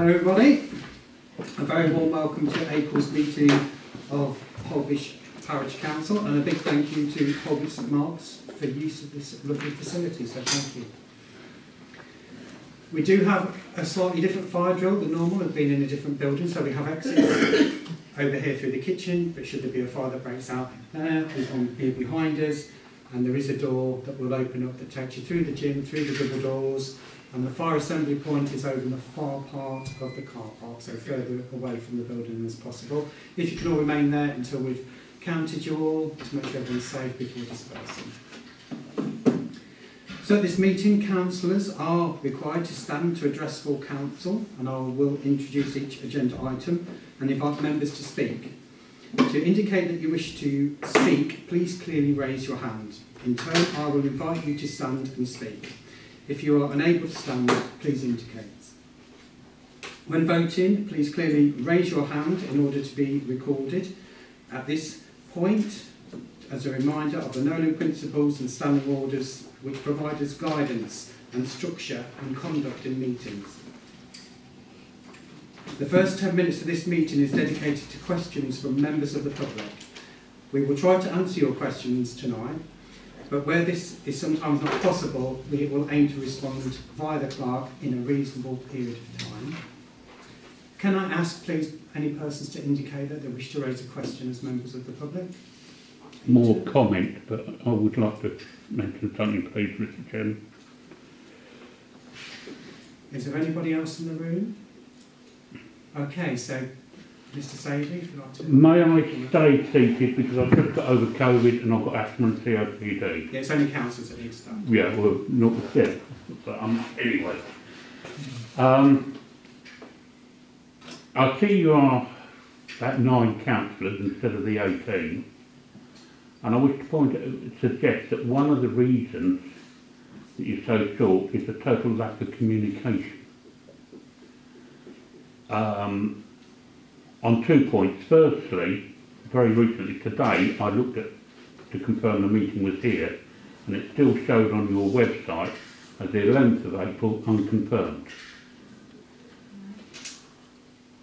Hello everybody, a very warm welcome to April's meeting of Holbish Parish Council, and a big thank you to Holbish St Mark's for use of this lovely facility, so thank you. We do have a slightly different fire drill than normal, we've been in a different building, so we have exits over here through the kitchen, but should there be a fire that breaks out there, there's one here behind us, and there is a door that will open up that takes you through the gym, through the double doors, and the fire assembly point is over in the far part of the car park, so further away from the building as possible. If you can all remain there until we've counted you all, to make sure everyone's safe before dispersing. So at this meeting, councillors are required to stand to address full council, and I will introduce each agenda item and invite members to speak. To indicate that you wish to speak, please clearly raise your hand. In turn, I will invite you to stand and speak. If you are unable to stand, please indicate. When voting, please clearly raise your hand in order to be recorded. At this point, as a reminder of the Nolan principles and standing orders which provide us guidance and structure and conduct in meetings. The first 10 minutes of this meeting is dedicated to questions from members of the public. We will try to answer your questions tonight, but where this is sometimes not possible, we will aim to respond via the clerk in a reasonable period of time. Can I ask, please, any persons to indicate that they wish to raise a question as members of the public? More comment, but I would like to mention something, please, Mr. Chairman. Is there anybody else in the room? Okay, so Mr. Sadie, if you'd like to... May I stay seated because I've just got over COVID and I've got asthma and COPD. Yeah, it's only councillors that need to stand. Yeah, well, not yeah, but anyway. I see you are at 9 councillors instead of the 18, and I wish to suggest that one of the reasons that you're so short is the total lack of communication. On 2 points. Firstly, very recently today, I looked at to confirm the meeting was here, and it still showed on your website as the 11th of April unconfirmed.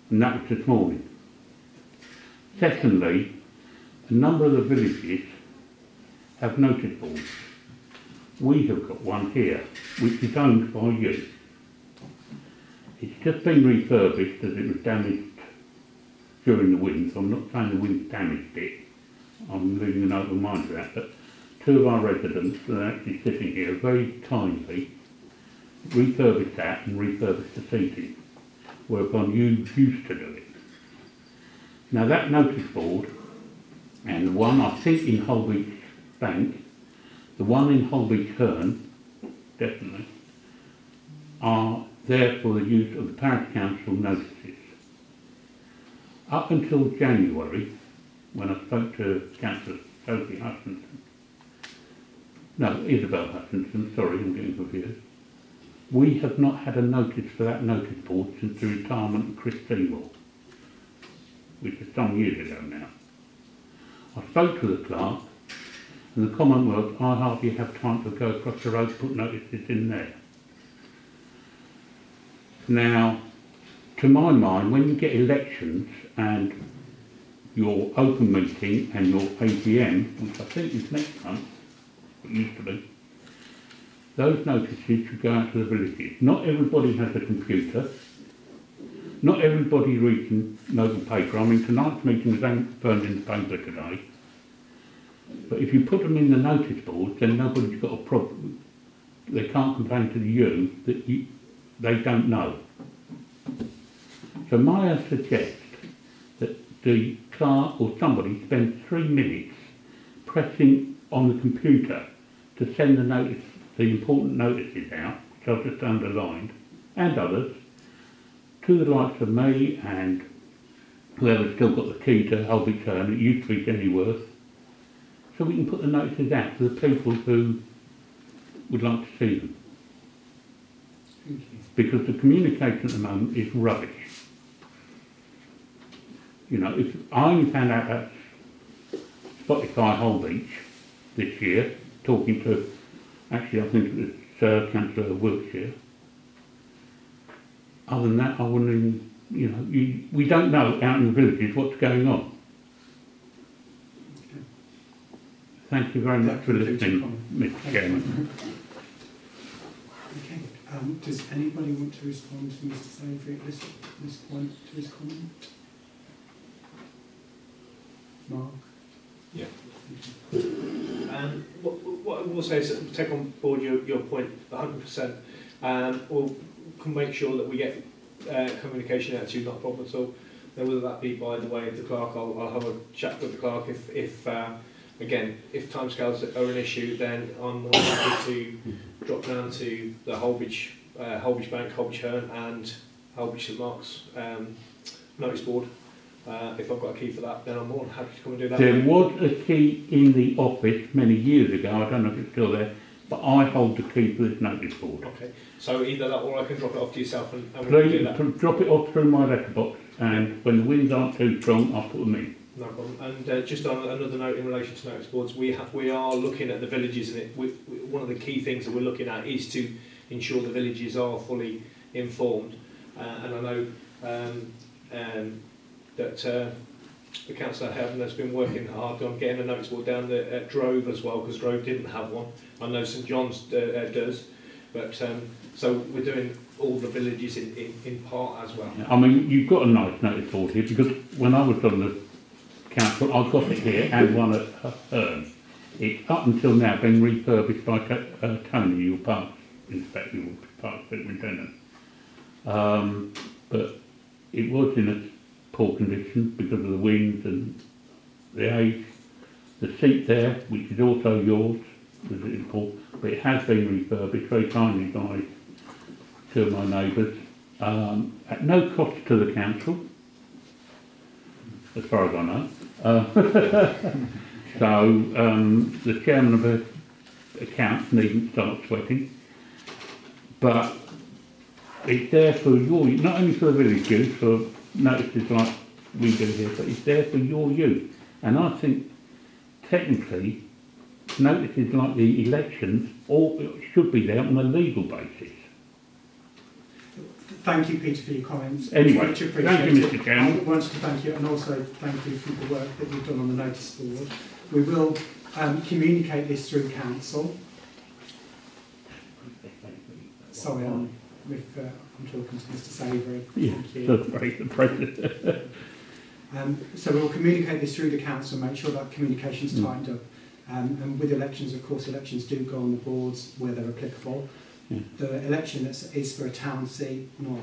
And that was this morning. Secondly, a number of the villages have notice boards. We have got one here, which is owned by you. It's just been refurbished as it was damaged during the wind, so I'm not saying the wind damaged it. I'm leaving an open mind to that, but 2 of our residents that are actually sitting here very kindly refurbished that and refurbished the seating, whereupon you used to do it. Now that notice board, and the one I think in Holbeach Bank, the one in Holbeach Herne, definitely, are there for the use of the parish council notices. Up until January, when I spoke to Councillor Sophie Hutchinson, no, Isabel Hutchinson, sorry, I'm getting confused, we have not had a notice for that notice board since the retirement of Chris Seymour, which is some years ago now. I spoke to the clerk, and the comment was, I hardly have time to go across the road to put notices in there. Now, to my mind, when you get elections and your open meeting and your AGM, which I think is next month, it used to be, those notices should go out to the villages. Not everybody has a computer. Not everybody reads note paper. I mean, tonight's meeting was confirmed in the paper today. But if you put them in the notice board, then nobody's got a problem. They can't complain to you that they don't know. So may I suggest that the clerk or somebody spends 3 minutes pressing on the computer to send the important notices out, which I've just underlined, and others, to the likes of me and whoever's still got the key to Holbeach Herne, it used to be Kennyworth, so we can put the notices out to the people who would like to see them. Thank you. Because the communication at the moment is rubbish. You know, if I only found out at Spotify Holbeach this year, talking to, actually I think it was Councillor Wiltshire, other than that, I wouldn't even, you know, we don't know out in the villages what's going on. Okay. Thank you very much for listening, Mr. Chairman. Okay. Does anybody want to respond to Mr. Savory at this point to his comment? Mark? Yeah. What I will say is that take on board your point 100%. We'll make sure that we get communication out to you, not a problem at all. Now, whether that be by the way of the clerk, I'll have a chat with the clerk. If again, if timescales are an issue, then I'm more than happy to drop down to the Holbridge Bank, Holbridge Herne and Holbridge St Mark's notice board. If I've got a key for that, then I'm more than happy to come and do that. There was a key in the office many years ago, I don't know if it's still there, but I hold the key for this notice board. Okay, so either that or I can drop it off to yourself and we can do that. Drop it off through my letterbox, and when the winds aren't too strong, I'll put them in. No problem. And just on another note in relation to notice boards, we are looking at the villages, and one of the key things that we're looking at is to ensure the villages are fully informed. And I know that the councillor Heaven has been working hard on getting a notice board down at Drove as well, because Drove didn't have one. I know St John's does, but so we're doing all the villages in part as well. I mean, you've got a nice notice board here, because when I was on the council, I got it here and one at Herne. It's up until now been refurbished by Tony, your parks inspector, your parks superintendent. But it was in a poor condition because of the winds and the age. The seat there, which is also yours, was in poor, but it has been refurbished very kindly by two of my neighbours, at no cost to the council, as far as I know. So the chairman of the accounts needn't start sweating, but it's there for your, not only for the village use, for notices like we do here, but it's there for your use. And I think technically notices like the elections all should be there on a legal basis. Thank you, Peter, for your comments. Anyway, much thank you, Mr. Chairman. I wanted to thank you, and also thank you for the work that you've done on the notice board. We will communicate this through council. Sorry, I'm talking to Mr. Savory. Yeah, thank you. The So we'll communicate this through the council, make sure that communication's tightened up. And with elections, of course, elections do go on the boards where they're applicable. Yeah. The election is for a town seat, not...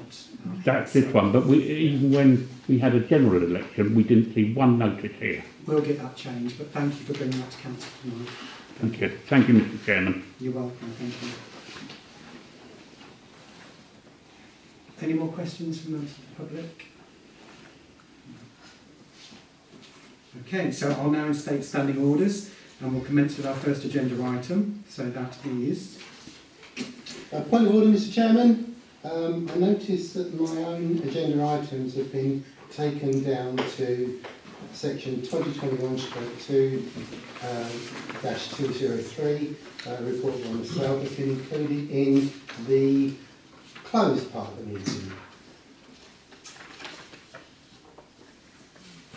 That's this one, but even when we had a general election, we didn't see one notice here. We'll get that changed, but thank you for bringing that to council tonight. Thank you. Thank you, Mr. Chairman. You're welcome, thank you. Any more questions from members of the public? Okay, so I'll now instate standing orders, and we'll commence with our first agenda item. So that is... Point of order, Mr. Chairman. I noticed that my own agenda items have been taken down to section 2021-2-203, report on the sale, that's been included in the closed part of the meeting.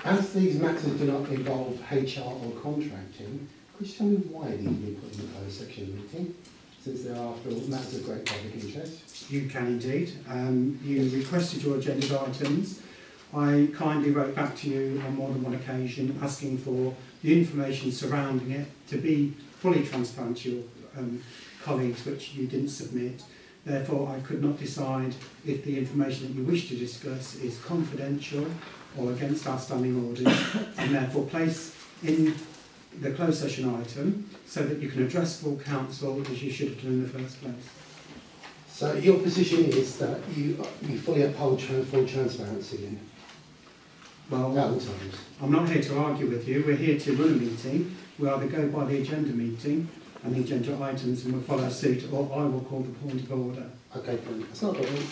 As these matters do not involve HR or contracting, could you tell me why these have been put in the closed section of the meeting, since they are, after all, matters of great public interest? You can indeed. You requested your agenda items. I kindly wrote back to you on more than one occasion asking for the information surrounding it to be fully transparent to your colleagues, which you didn't submit. Therefore, I could not decide if the information that you wish to discuss is confidential or against our standing orders, and therefore place in the closed session item so that you can address full council as you should have done in the first place. So your position is that you fully uphold full transparency then? Well, at all times. I'm not here to argue with you. We're here to run a meeting. We either go by the agenda meeting and the agenda items and we'll follow suit, or I will call the point of order. Okay, fine. That's not a problem.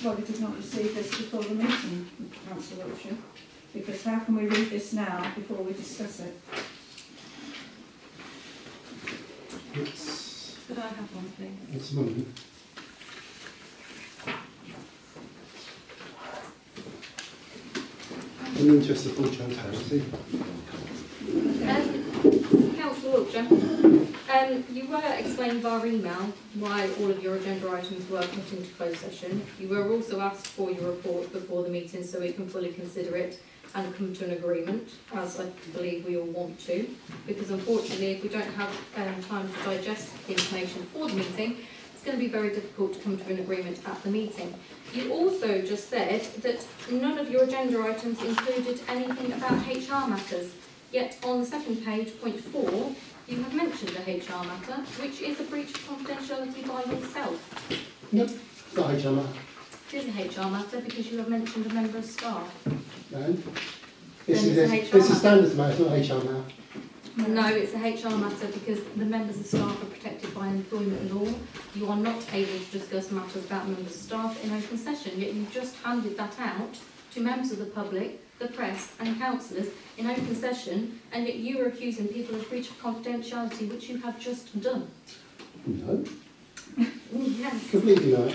told you did not receive this before the meeting, Councillor Wiltshire, because how can we read this now before we discuss it? Could I have one, please? It's a moment. In the interest of full transparency. Councillor Wiltshire, you were explained via email why all of your agenda items were put into closed session. You were also asked for your report before the meeting so we can fully consider it and come to an agreement, as I believe we all want to, because unfortunately if we don't have time to digest the information for the meeting, it's going to be very difficult to come to an agreement at the meeting. You also just said that none of your agenda items included anything about HR matters, yet on the second page, point 4, you have mentioned a HR matter, which is a breach of confidentiality by yourself. Nope, it's not HR matter. It is a HR matter because you have mentioned a member of staff. No. This Then is it's a HR a standards matter, it's not HR matter. No, it's a HR matter because the members of staff are protected by employment law. You are not able to discuss matters about members of staff in open session, yet you've just handed that out to members of the public, the press and councillors in open session, and yet you are accusing people of breach of confidentiality, which you have just done. No. Yes. Completely no.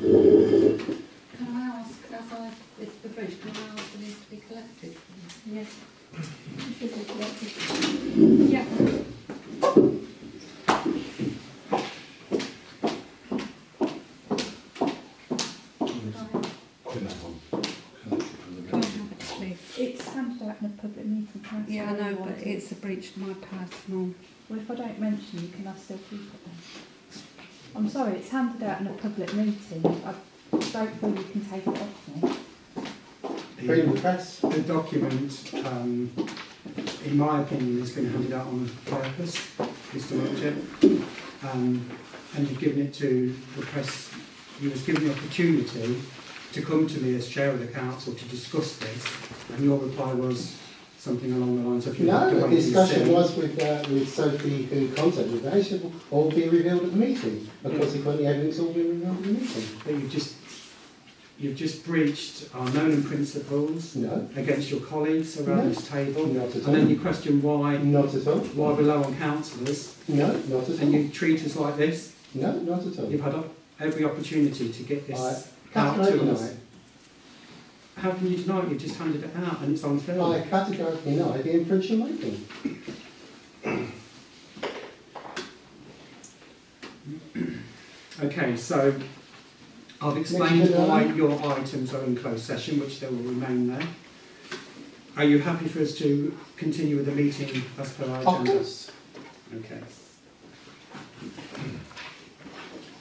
Can I ask, it's the bridge, can I ask for these to be collected? Yes. It should be collected. Yeah. It's handed out in a public meeting. Councillor. Yeah, I know, but it's a breach of my personal. Well, if I don't mention you, can I still keep it then? I'm sorry, it's handed out in a public meeting. I don't feel you can take it off me. Freedom of press. The document, in my opinion, has been handed out on purpose, Mr. Wiltshire, and you've given it to the press. You was given the opportunity to come to me as chair of the council to discuss this, and your reply was something along the lines of... No, the discussion was with Sophie, who contacted me. She said, all be revealed at the meeting. Of course, the evidence all be revealed at the meeting. But you've just breached our known and principles against your colleagues around this table. Not at all. And then you question why... Not at all. Why we're low on councillors. No, not at all. And you treat us like this. No, not at all. You've had every opportunity to get this out categorically to us. deny it. How can you deny it? You've just handed it out and it's on film. I categorically deny the infringement making. Okay, so I've explained why your items are in closed session, which they will remain there. Are you happy for us to continue with the meeting as per our agenda? Of course. Okay.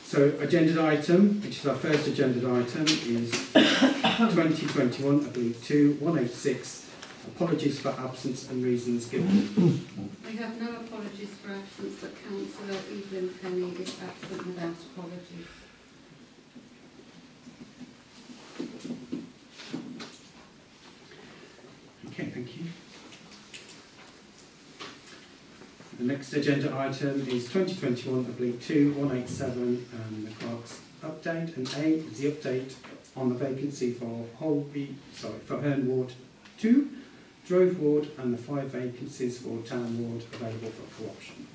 So, agenda item, which is our first agenda item, is 2021, I believe, 2186. Apologies for absence and reasons given. We have no apologies for absence, but Councillor Evelyn Penny is absent without apologies. Okay, thank you. The next agenda item is 2021, I believe, 2187, and the clerk's update. And A is the update on the vacancy for Herne Ward 2, Drove Ward, and the 5 vacancies for Town Ward available for co-option.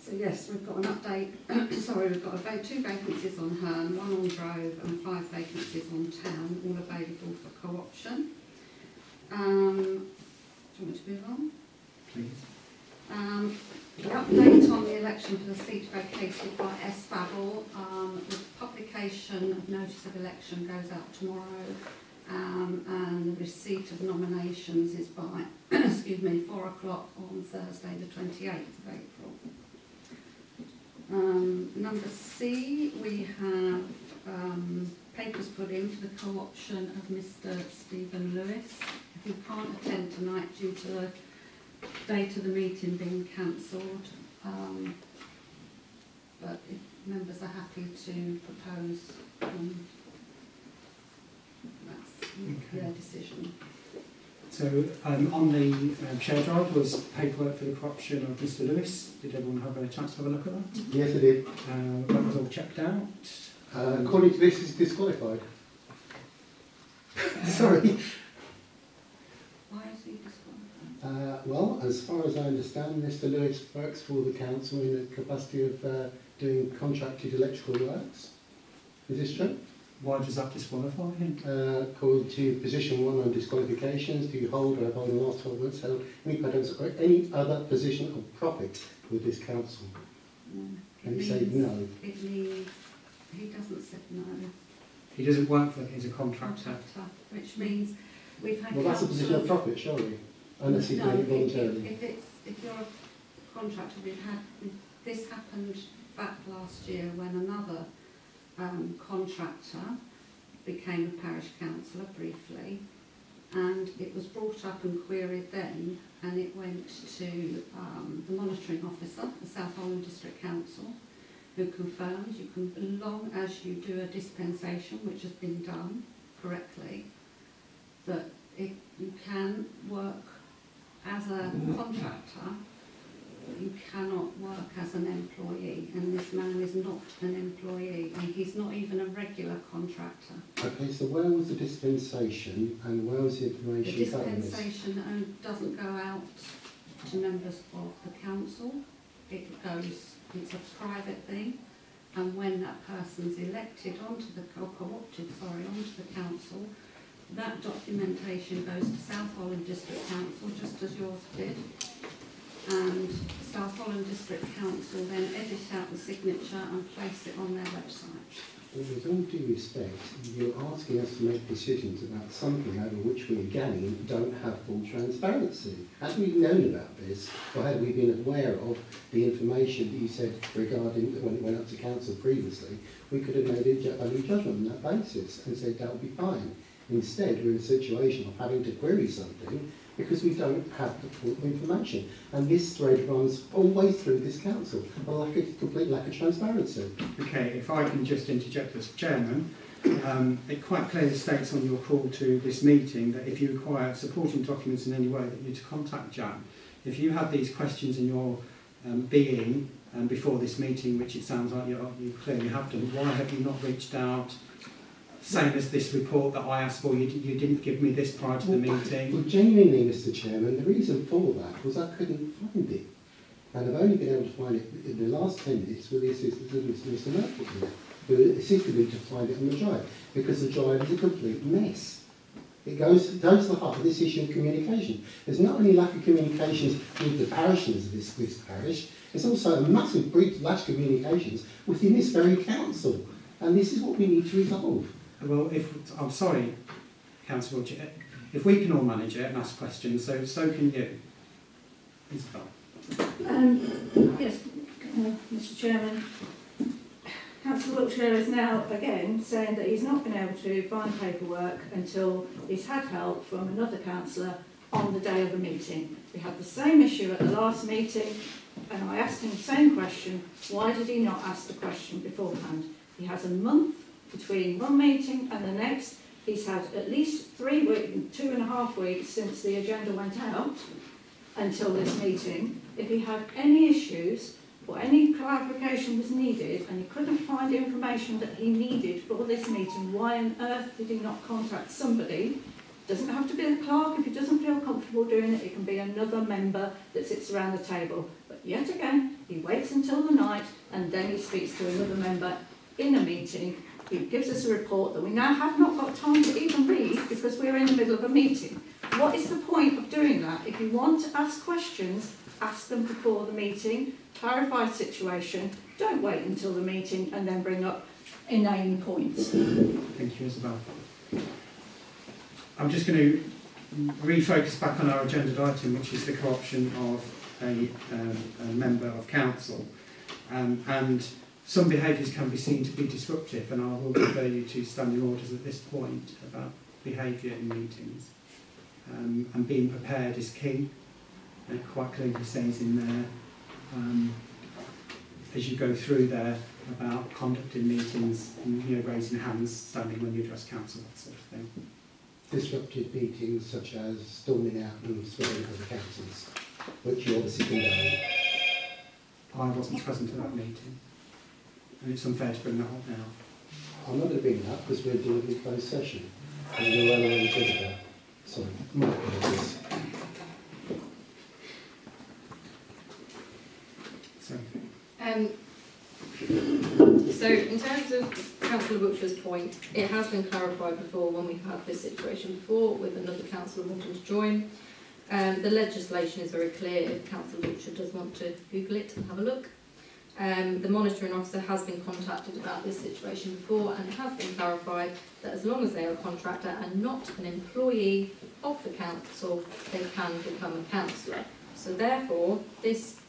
So yes, we've got an update. Sorry, we've got 2 vacancies on Herne, 1 on Drove, and 5 vacancies on Town, all available for co-option. Do you want me to move on? Please. The update on the election for the seat vacated by S. Favell, the publication of notice of election goes out tomorrow, and the receipt of nominations is by 4 o'clock on Thursday the 28th of April. Number C, we have papers put in for the co-option of Mr. Stephen Lewis, who can't attend tonight due to the date of the meeting being cancelled, but if members are happy to propose, that's their decision. So on the share drive was paperwork for the corruption of Mr. Lewis. Did everyone have a chance to have a look at that? Yes, I did. That was all checked out. According to this, it's disqualified. Sorry. Why is he disqualified? Well, as far as I understand, Mr Lewis works for the council in the capacity of doing contracted electrical works. Is this true? Why does that disqualify him? According to position 1 on disqualifications, do you hold or have held in the last 12 months held any patterns or any other position of profit with this council? And he said no. It means he doesn't say no. He doesn't work for, he's a contractor. Which means we've had Well, that's a position of profit, surely, unless he's doing it voluntarily. If you're a contractor, this happened back last year when another contractor became a parish councillor briefly, and it was brought up and queried then, and it went to the monitoring officer, the South Holland District Council, who confirmed you can, as long as you do a dispensation, which has been done correctly, that you can work as a contractor, but you cannot work as an employee, and this man is not an employee, and he's not even a regular contractor. Okay, so where was the dispensation and where was the The information covering this? dispensation doesn't go out to members of the council. It's a private thing, and when that person's elected onto the co-opted, onto the council, that documentation goes to South Holland District Council, just as yours did, and South Holland District Council then edit out the signature and place it on their website. Well, with all due respect, you're asking us to make decisions about something over which we, again, don't have full transparency. Had we known about this, or had we been aware of the information that you said regarding when it went up to council previously, we could have made a value judgment on that basis and said that would be fine. Instead, we're in a situation of having to query something because we don't have the full information. And this thread runs all the way through this council, a complete lack of transparency. Okay, if I can just interject as chairman, it quite clearly states on your call to this meeting that if you require supporting documents in any way, that you need to contact Jan. If you had these questions in your being before this meeting, which it sounds like you clearly have done, why have you not reached out? Same as this report that I asked for, you didn't give me this prior to the meeting. Well, genuinely, Mr Chairman, the reason for that was I couldn't find it. And I've only been able to find it in the last 10 minutes with the assistance of Mr Murphy, who assisted me to find it on the drive, because the drive is a complete mess. It goes to the heart of this issue of communication. There's not only lack of communications with the parishioners of this parish, there's also a massive lack of communications within this very council. And this is what we need to resolve. Well, I'm sorry, Councillor, if we can all manage it and ask questions, so can you. Isabel. Yes, Mr Chairman. Councillor Wiltshire is now again saying that he's not been able to find paperwork until he's had help from another councillor on the day of the meeting. We had the same issue at the last meeting, and I asked him the same question. Why did he not ask the question beforehand? He has a month between one meeting and the next. He's had at least 3 weeks, 2.5 weeks since the agenda went out until this meeting. If he had any issues or any clarification was needed and he couldn't find information that he needed for this meeting, why on earth did he not contact somebody? Doesn't have to be the clerk. If he doesn't feel comfortable doing it, it can be another member that sits around the table. But yet again, he waits until the night and then he speaks to another member in a meeting. He gives us a report that we now have not got time to even read because we're in the middle of a meeting. What is the point of doing that? If you want to ask questions, ask them before the meeting, clarify the situation, don't wait until the meeting and then bring up inane points. Thank you, Isabel. I'm just going to refocus back on our agenda item, which is the co-option of a member of council. And some behaviours can be seen to be disruptive, and I will refer you to standing orders at this point about behaviour in meetings. And being prepared is key. It quite clearly says in there, as you go through there, about conduct in meetings, and, raising hands, standing when you address council, that sort of thing. Disruptive meetings such as storming out and swearing other councils, which you obviously condone. I wasn't present at that meeting, and it's unfair to bring that up now. I'm not going to bring that up because we're dealing with closed session. And you'll run over to that. Sorry, my apologies. So in terms of Councillor Butcher's point, it has been clarified before when we've had this situation before with another councillor wanting to join. The legislation is very clear if Councillor Butcher does want to Google it and have a look. The monitoring officer has been contacted about this situation before, and it has been clarified that as long as they are a contractor and not an employee of the council, they can become a councillor. So therefore, this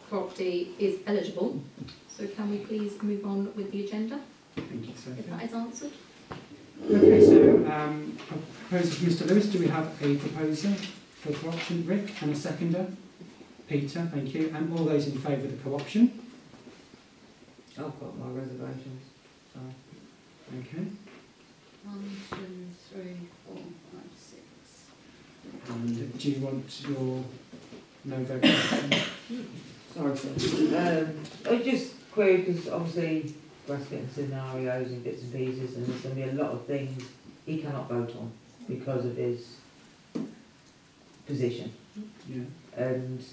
property is eligible. So can we please move on with the agenda, Thank you, Sophie. if that is answered? Okay, so proposer from Mr. Lewis, do we have a proposer for co-option? Rick, and a seconder? Peter, thank you. And all those in favour of the co-option? I've got my reservations. So. Okay. 1, 2, 3, 4, 5, 6. And do you want your no vote? Sorry, sir. I just query because obviously Grass getting scenarios and bits and pieces, and there's going to be a lot of things he cannot vote on because of his position. Yeah. And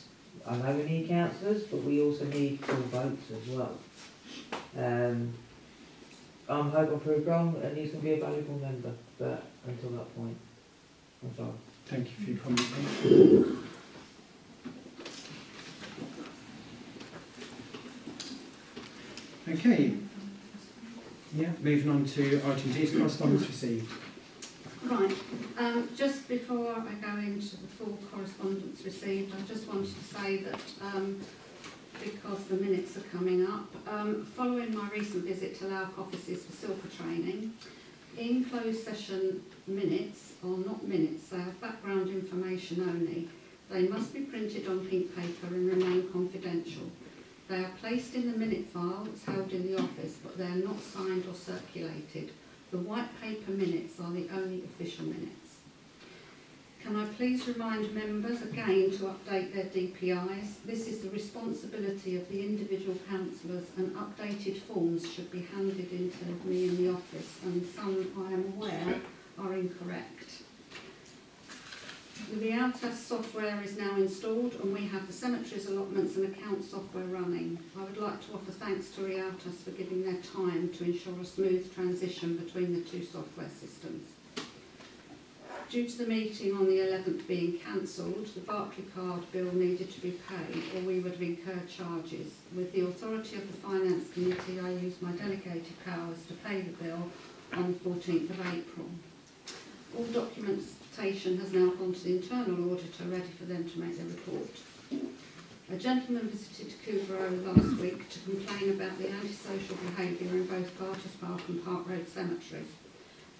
I know we need councillors, but we also need full votes as well. I'm hoping I'm proved wrong, and he's going to be a valuable member, but until that point, I'm sorry. Thank you for your comment. Okay. Yeah, moving on to item D, is correspondence received. Right, just before I go into the full correspondence received, I just wanted to say that because the minutes are coming up, following my recent visit to Lauk offices for silver training, in closed session minutes, or not minutes, they are background information only. They must be printed on pink paper and remain confidential. They are placed in the minute file that's held in the office, but they are not signed or circulated. The white paper minutes are the only official minutes. Can I please remind members again to update their DPIs? This is the responsibility of the individual councillors, and updated forms should be handed into me in the office, and some, I am aware, are incorrect. The Realtas software is now installed, and we have the cemeteries allotments and account software running. I would like to offer thanks to Realtas for giving their time to ensure a smooth transition between the two software systems. Due to the meeting on the 11th being cancelled, the Barclaycard bill needed to be paid, or we would have incurred charges. With the authority of the Finance Committee, I used my delegated powers to pay the bill on the 14th of April. All documentation has now gone to the internal auditor, ready for them to make their report. A gentleman visited Coomberrow last week to complain about the antisocial behaviour in both Carter's Park and Park Road cemeteries.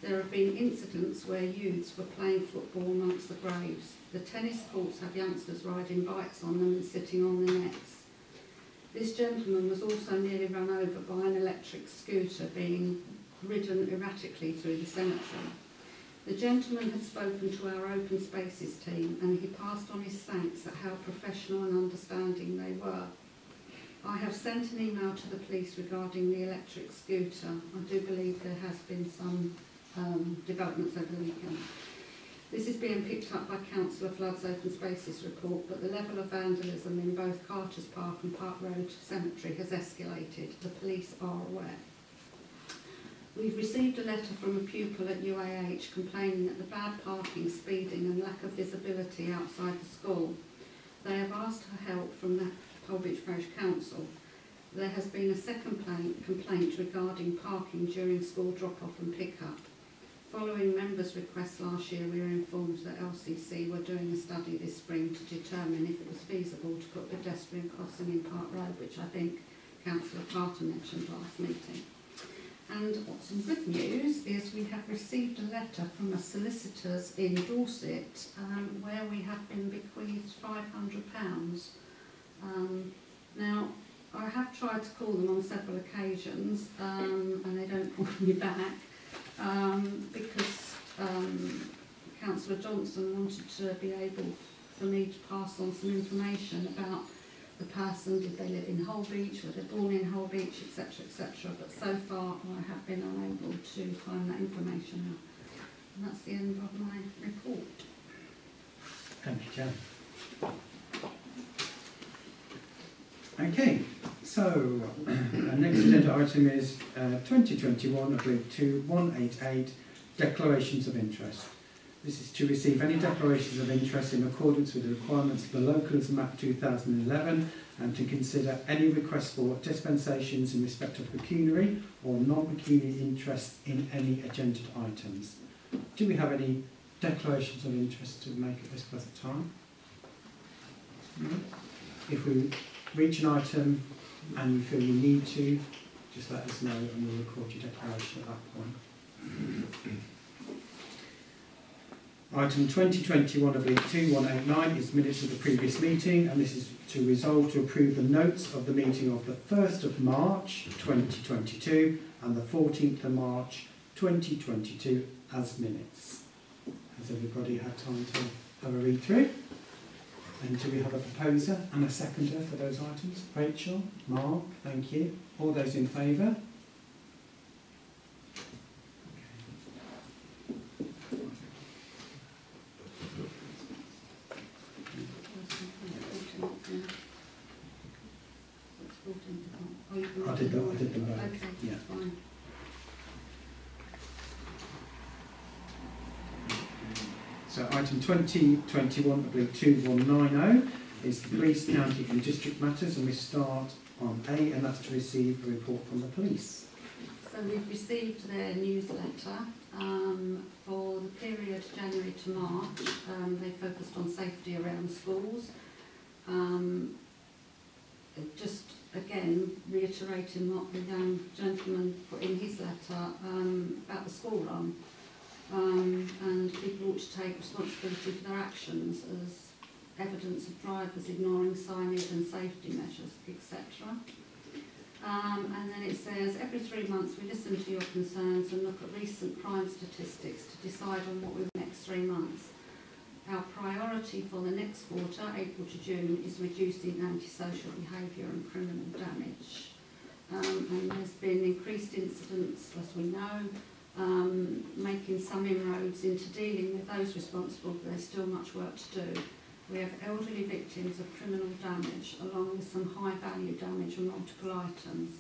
There have been incidents where youths were playing football amongst the graves. The tennis courts have youngsters riding bikes on them and sitting on the nets. This gentleman was also nearly run over by an electric scooter being ridden erratically through the cemetery. The gentleman had spoken to our open spaces team, and he passed on his thanks at how professional and understanding they were. I have sent an email to the police regarding the electric scooter. I do believe there has been some developments over the weekend. This is being picked up by Councillor Flood's Open Spaces report, but the level of vandalism in both Carter's Park and Park Road Cemetery has escalated. The police are aware. We've received a letter from a pupil at UAH complaining that the bad parking, speeding and lack of visibility outside the school. They have asked for help from the Holbeach Parish Council. There has been a second complaint regarding parking during school drop-off and pick-up. Following members' requests last year, we were informed that LCC were doing a study this spring to determine if it was feasible to put pedestrian crossing in Park Road, which I think Councillor Carter mentioned last meeting. And what's some good news is we have received a letter from a solicitors in Dorset where we have been bequeathed £500. Now, I have tried to call them on several occasions and they don't call me back because Councillor Johnson wanted to be able for me to pass on some information about the person, did they live in Holbeach, were they born in Holbeach, etc., etc. But so far I have been unable to find that information out. And that's the end of my report. Thank you, Jan. Okay, so our next agenda item is 2021/2188 Declarations of Interest. This is to receive any declarations of interest in accordance with the requirements of the Localism Act 2011 and to consider any requests for dispensations in respect of pecuniary or non-pecuniary interest in any agenda items. Do we have any declarations of interest to make at this present time? No? If we reach an item and you feel you need to, just let us know and we'll record your declaration at that point. Item 2021/2189 is minutes of the previous meeting, and this is to resolve to approve the notes of the meeting of the 1st of March 2022 and the 14th of March 2022 as minutes. Has everybody had time to have a read through? And do we have a proposer and a seconder for those items? Rachel, Mark, thank you. All those in favour? I did the vote. Okay, Yeah. that's fine. So item 2021/2190 is the police, county and district matters, and we start on A, and that's to receive a report from the police. So we've received their newsletter for the period January to March. They focused on safety around schools. Just again reiterating what the young gentleman put in his letter about the school run, and people ought to take responsibility for their actions as evidence of drivers ignoring signage and safety measures, etc. And then it says, every 3 months we listen to your concerns and look at recent crime statistics to decide on what we will do next 3 months. Our priority for the next quarter, April to June, is reducing antisocial behaviour and criminal damage. And there's been increased incidents, as we know, making some inroads into dealing with those responsible, but there's still much work to do. We have elderly victims of criminal damage, along with some high-value damage on multiple items.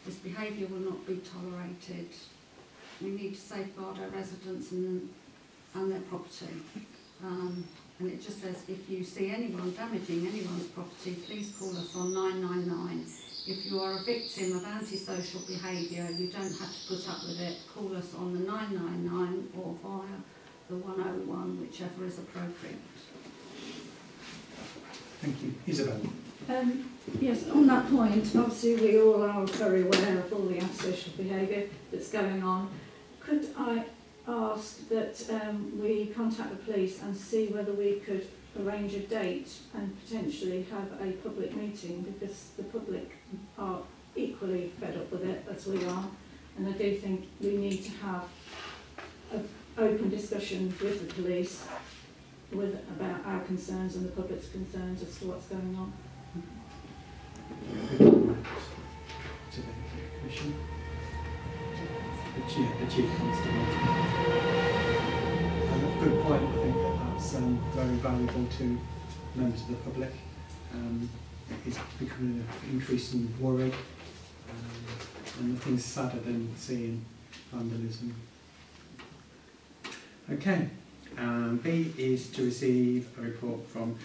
This behaviour will not be tolerated. We need to safeguard our residents and their property. And it just says, if you see anyone damaging anyone's property, please call us on 999. If you are a victim of antisocial behaviour, you don't have to put up with it. Call us on the 999 or via the 101, whichever is appropriate. Thank you. Isabel. Yes, on that point, obviously we all are very aware of all the antisocial behaviour that's going on. Could I ask that we contact the police and see whether we could arrange a date and potentially have a public meeting, because the public are equally fed up with it as we are, and I do think we need to have an open discussion with the police about our concerns and the public's concerns as to what's going on. To the Commission. The Chief Constable. Good point. I think that's very valuable to members of the public. It's becoming an increasing worry, and nothing's sadder than seeing vandalism. Okay. B is to receive a report from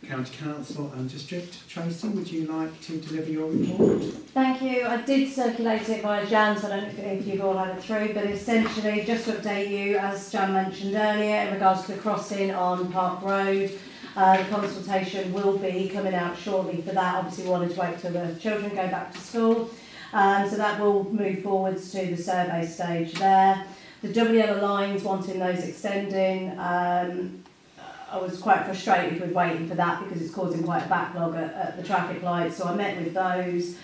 County Council and District. Tracy, would you like to deliver your report? Thank you. I did circulate it via Jan, so I don't know if you've all had it through, but essentially just to update you, as Jan mentioned earlier, in regards to the crossing on Park Road, the consultation will be coming out shortly for that. Obviously we wanted to wait till the children go back to school, so that will move forwards to the survey stage there. The double yellow lines, wanting those extending, I was quite frustrated with waiting for that because it's causing quite a backlog at the traffic lights, so I met with those.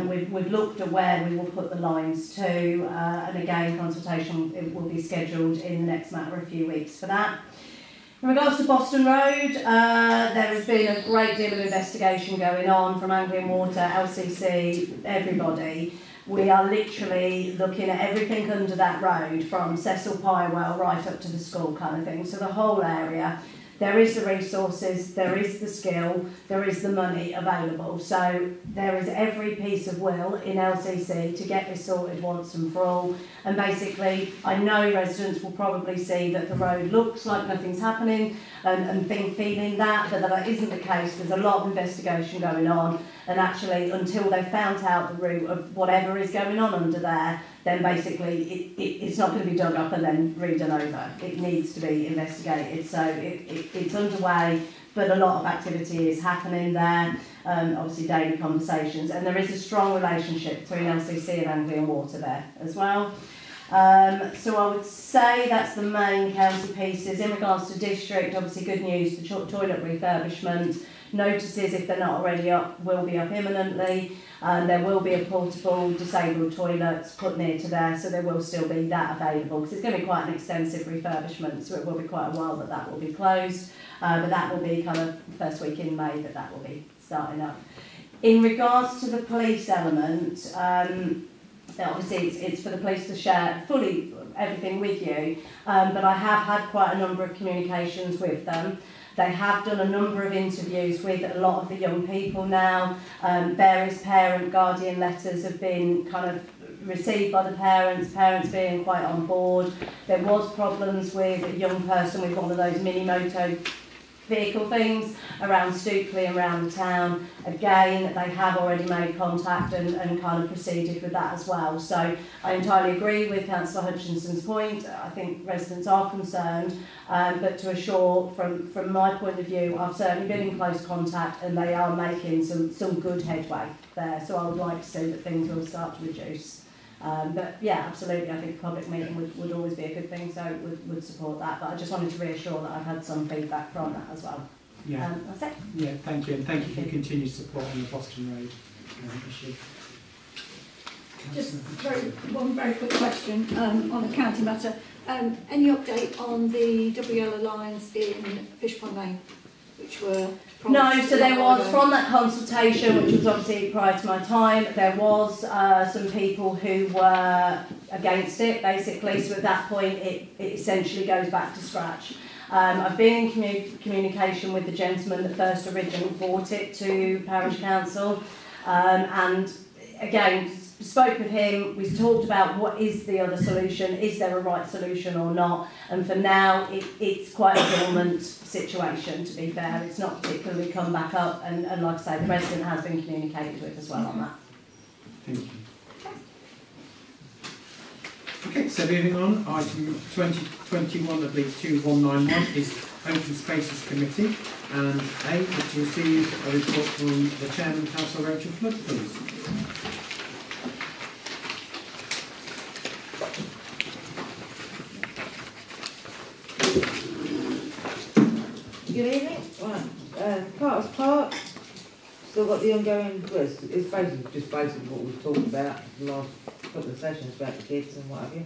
We've looked at where we will put the lines to, and again consultation will be scheduled in the next matter of few weeks for that. In regards to Boston Road, there has been a great deal of investigation going on from Anglian Water, LCC, everybody. we are literally looking at everything under that road, from Cecil Pywell right up to the school kind of thing. So the whole area, there is the resources, there is the skill, there is the money available. So there is every piece of will in LCC to get this sorted once and for all. And basically, I know residents will probably see that the road looks like nothing's happening and feeling that, but that isn't the case. There's a lot of investigation going on, and actually until they've found out the root of whatever is going on under there, then basically it's not going to be dug up and then redone over. It needs to be investigated. So it's underway, but a lot of activity is happening there, obviously daily conversations, and there is a strong relationship between LCC and Anglian Water there as well. So I would say that's the main county pieces. In regards to district, obviously good news, the toilet refurbishment. Notices, if they're not already up, will be up imminently. There will be a portable disabled toilets put near to there, so there will still be that available, because it's going to be quite an extensive refurbishment, so it will be quite a while that will be closed. But that will be kind of first week in May that will be starting up. In regards to the police element, obviously it's for the police to share fully everything with you, but I have had quite a number of communications with them. They have done a number of interviews with a lot of the young people now. Various parent guardian letters have been kind of received by the parents being quite on board. There was problems with a young person with one of those mini moto vehicle things around Stookley and around the town. Again, they have already made contact and kind of proceeded with that as well. So I entirely agree with Councillor Hutchinson's point. I think residents are concerned, but to assure from my point of view, I've certainly been in close contact and they are making some good headway there. So I would like to see that things will start to reduce. But yeah, absolutely, I think a public meeting would always be a good thing, so would support that. But I just wanted to reassure that I've had some feedback from that as well. Yeah. That's it. Yeah, thank you, and thank you for your continued support on the Boston Road issue. Just one very quick question on a county matter. Any update on the double yellow lines in Fishpond Lane, which were No, so there was, from that consultation, which was obviously prior to my time, there was some people who were against it, basically. So at that point, it essentially goes back to scratch. I've been in communication with the gentleman that first originally brought it to Parish Council, and again, spoke with him. We talked about what is the other solution, is there a right solution or not, and for now it's quite a dormant situation, to be fair. It's not particularly come back up, and like I say, the resident has been communicated with as well on that. Thank you. Okay, so moving on, item 2021, I believe 2191 is Open Spaces Committee, and A, to receive a report from the Chairman, Councillor Rachel Flood, please. Good evening. Right. Carter's Park, still got the ongoing, well, it's basically what we've talked about the last couple of sessions about the kids and what have you.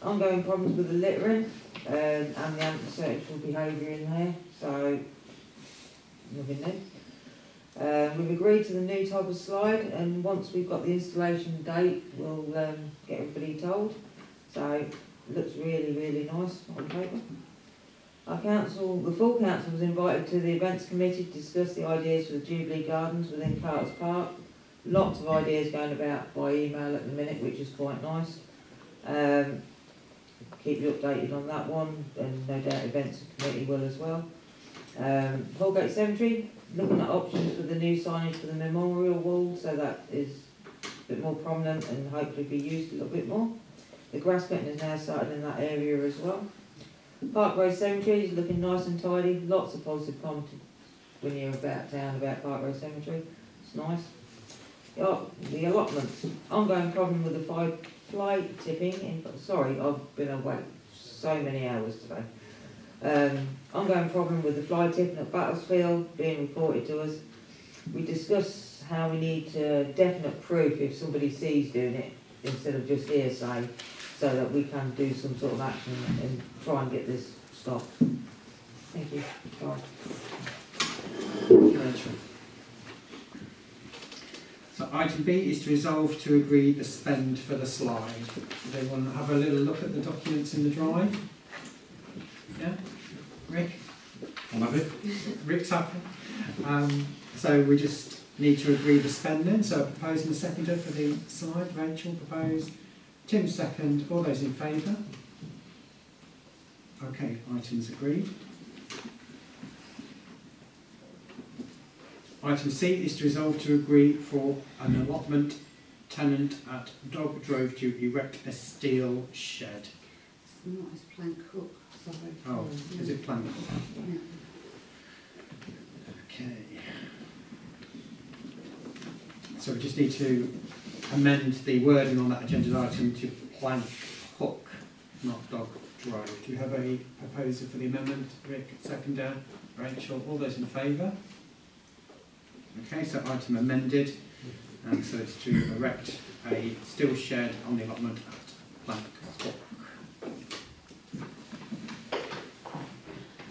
Ongoing problems with the littering and the antisocial behaviour in there, so nothing new. We've agreed to the new type of slide, and once we've got the installation date, we'll get everybody told. So it looks really, really nice on paper. Our council, the full council, was invited to the events committee to discuss the ideas for the Jubilee Gardens within Carter's Park. Lots of ideas going about by email at the minute, which is quite nice. Keep you updated on that one, and no doubt events committee will as well. Holgate Cemetery, looking at options for the new signage for the memorial wall, so that is a bit more prominent and hopefully be used a little bit more. The grass cutting is now started in that area as well. Park Road Cemetery is looking nice and tidy. Lots of positive comments when you're about town about Park Road Cemetery. It's nice. The allotments. Ongoing problem with the fly tipping. Sorry, I've been awake so many hours today. Ongoing problem with the fly tipping at Battlesfield being reported to us. We discussed how we need definite proof if somebody sees doing it instead of just hearsay, so that we can do some sort of action and try and get this stopped. Thank you. So Item B is to resolve to agree the spend for the slide. Does anyone have a little look at the documents in the drive? Yeah? Rick? I'll have it. Rick's happy. So we just need to agree the spend then. So a proposer and a seconder for the slide. Rachel proposed. Tim second. All those in favour? Okay, items agreed. Item C is to resolve to agree for an allotment tenant at Dog Drove to erect a steel shed. It's not his plank hook, sorry. Oh, is it plank? Yeah. Okay. So we just need to amend the wording on that agenda item to plank hook, not Dog Drove. Do you have a proposer for the amendment? Rick, seconder. Rachel, all those in favour? Okay, so item amended, and so it's to erect a steel shed on the allotment at Plank Hook.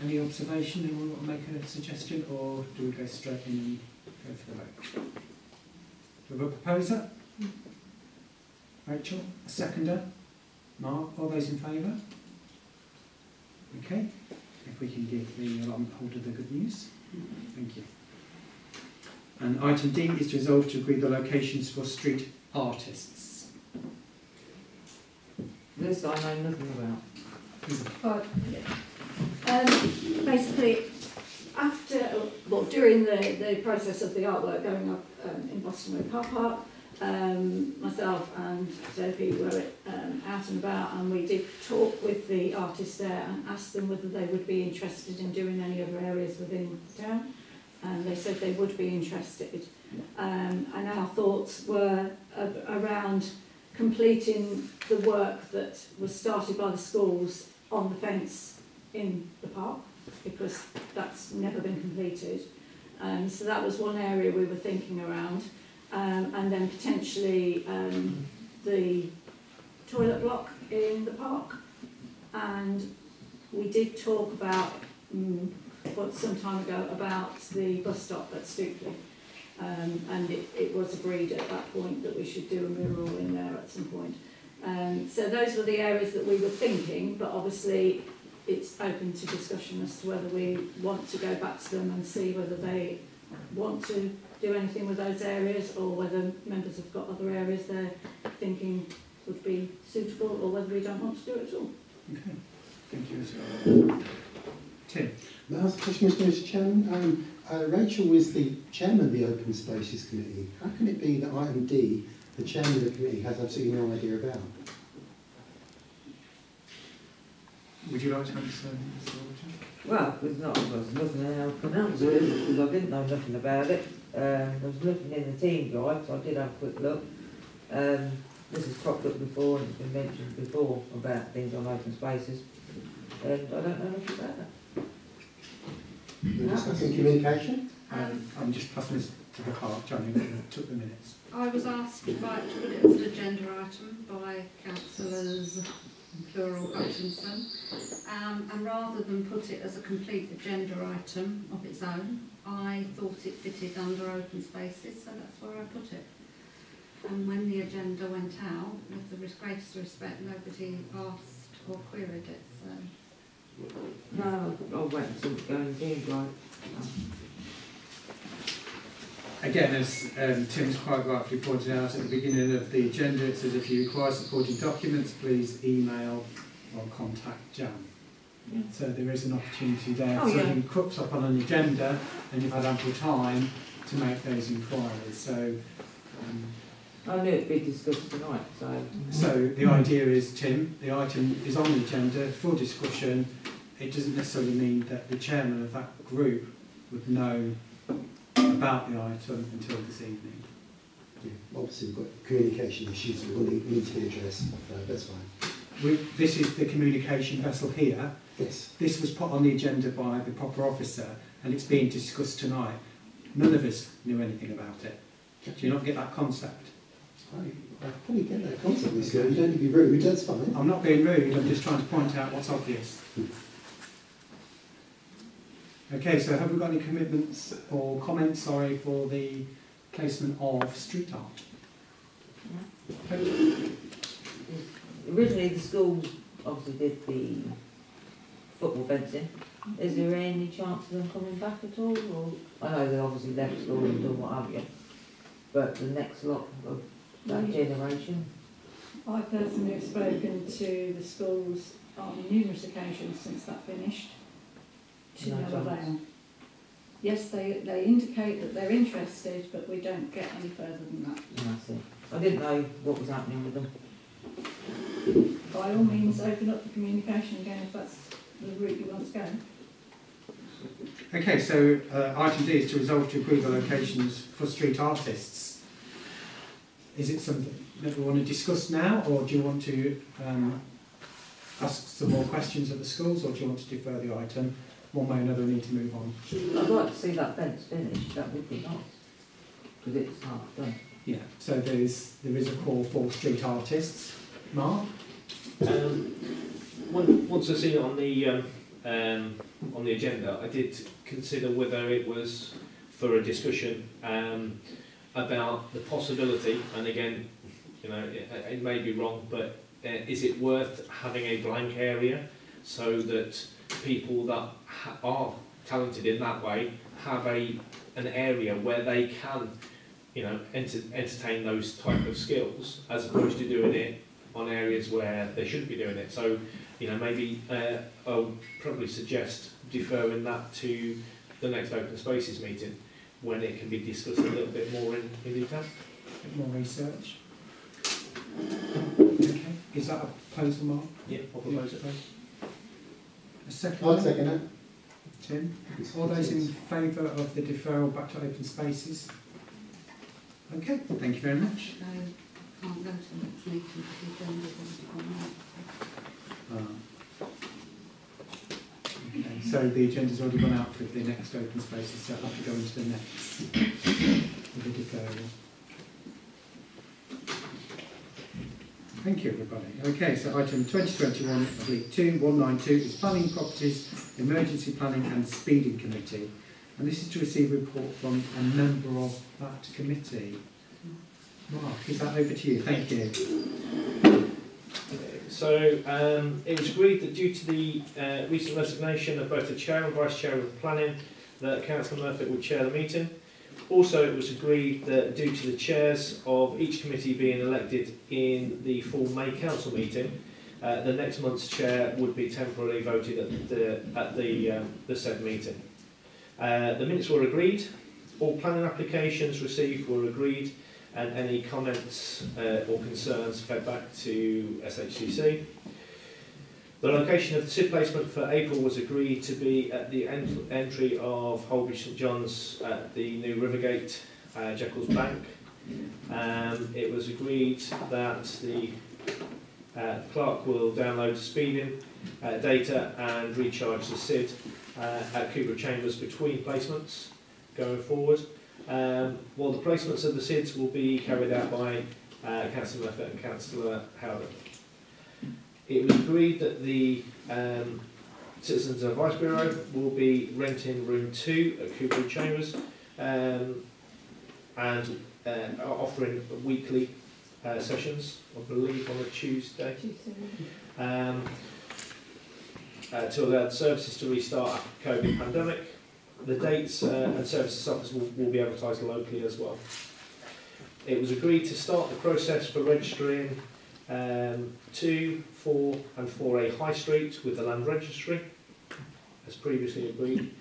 Any observation? Anyone want to make a suggestion, or do we go straight in and go for the vote? Do we have a proposer? Rachel, a seconder? Mark, all those in favour? Okay, if we can give the allotment holder the good news. Thank you. And item D is to resolve to agree the locations for street artists. This I know nothing about. Basically, during the process of the artwork going up in Boston Road Car Park, myself and Sophie were out and about, and we did talk with the artists there and asked them whether they would be interested in doing any other areas within town. And they said they would be interested. And our thoughts were around completing the work that was started by the schools on the fence in the park, because that's never been completed. So that was one area we were thinking around. And then potentially the toilet block in the park. And we did talk about some time ago about the bus stop at Stookley, and it was agreed at that point that we should do a mural in there at some point. So those were the areas that we were thinking, but obviously it's open to discussion as to whether we want to go back to them and see whether they want to do anything with those areas, or whether members have got other areas they're thinking would be suitable, or whether we don't want to do it at all. Okay, thank you as well. Tim? May I ask a question, Mr. Chairman? Rachel is the chairman of the Open Spaces Committee. How can it be that item D, the chairman of the committee, has absolutely no idea about? Would you like to answer, Mr. Orchard? Well, there's nothing else I can answer it, because I didn't know nothing about it. There was nothing in the team guide, so I did have a quick look. This has cropped up before and it's been mentioned before about things on open spaces, and I don't know nothing about that. Discussing communication? I'm just passing this to the clerk, Johnny, who took the minutes. I was asked to put it as an agenda item by councillors, plural, Hutchinson, and rather than put it as a complete agenda item of its own, I thought it fitted under open spaces, so that's where I put it. And when the agenda went out, with the greatest respect, nobody asked or queried it, so... No, I'll wait until it's going team guide. Again, as Tim's quite rightly pointed out at the beginning of the agenda, it says if you require supporting documents, please email or contact Jan. Yeah. So there is an opportunity there. Oh, so yeah. it crops up on an agenda, and you've had ample time to make those inquiries. So, I knew it'd be discussed tonight, so... so the idea is, Tim, the item is on the agenda for discussion. It doesn't necessarily mean that the chairman of that group would know about the item until this evening. Yeah, obviously we've got communication issues that will need to be addressed, that's fine. This is the communication vessel here. Yes. This was put on the agenda by the proper officer, and it's being discussed tonight. None of us knew anything about it. Do you not get that concept? I fully get that concept, Mr. You don't need to be rude, that's fine. I'm not being rude, I'm just trying to point out what's obvious. Okay, so have we got any commitments or comments, for the placement of street art. Originally, the schools obviously did the football fencing. Is there any chance of them coming back at all? Or I know they obviously left school and done what have you, but the next lot of that generation. I personally have spoken to the schools on numerous occasions since that finished, to No no avail. chance. Yes, they indicate that they're interested, but we don't get any further than that. I see. I didn't know what was happening with them. By all means, open up the communication again if that's the route you want to go. Okay, so item D is to resolve to approve the locations for street artists. Is it something that we want to discuss now, or do you want to ask some more questions at the schools, or do you want to defer the item? One way or another, we need to move on. I'd like to see that fence finished, that would be nice, because it's half done. Yeah, so there is a call for street artists. Mark? Once I see it on the agenda, I did consider whether it was for a discussion about the possibility, and again, you know, it may be wrong, but is it worth having a blank area so that people that are talented in that way have an area where they can, you know, entertain those type of skills, as opposed to doing it on areas where they shouldn't be doing it. So, you know, maybe I'll probably suggest deferring that to the next open spaces meeting, when it can be discussed a little bit more in detail. A bit more research. Okay, is that a proposal, Mark? Yeah, I'll propose it. A second? I'll second it. Tim? All those in favour of the deferral back to open spaces? Okay, thank you very much. So, can't go to the next meeting because the agenda hasn't gone out. Okay, so the agenda's already gone out for the next open spaces, so I'll have to go into the next with the deferral. Thank you, everybody. Okay, so item 2021-2-192 is Planning, Properties, Emergency Planning and Speeding Committee. And this is to receive a report from a member of that committee. Mark, is that over to you? Thank you. So it was agreed that due to the recent resignation of both the Chair and Vice Chair of Planning, that Councillor Murphy would chair the meeting. Also, it was agreed that due to the chairs of each committee being elected in the full May Council meeting, the next month's chair would be temporarily voted at the said meeting. The minutes were agreed. All planning applications received were agreed, and any comments or concerns fed back to SHCC. The location of the SID placement for April was agreed to be at the entry of Holby St John's at the new Rivergate, Jekyll's Bank. It was agreed that the clerk will download the speeding data and recharge the SID at Cooper Chambers between placements going forward. While the placements of the SIDs will be carried out by Councillor Murphy and Councillor Howden. It was agreed that the Citizens Advice Bureau will be renting room 2 at Cooper Chambers and offering weekly sessions, I believe on a Tuesday, to allow the services to restart after the COVID pandemic. The dates and services offers will be advertised locally as well. It was agreed to start the process for registering 2, 4 and 4A High Street with the Land Registry, as previously agreed.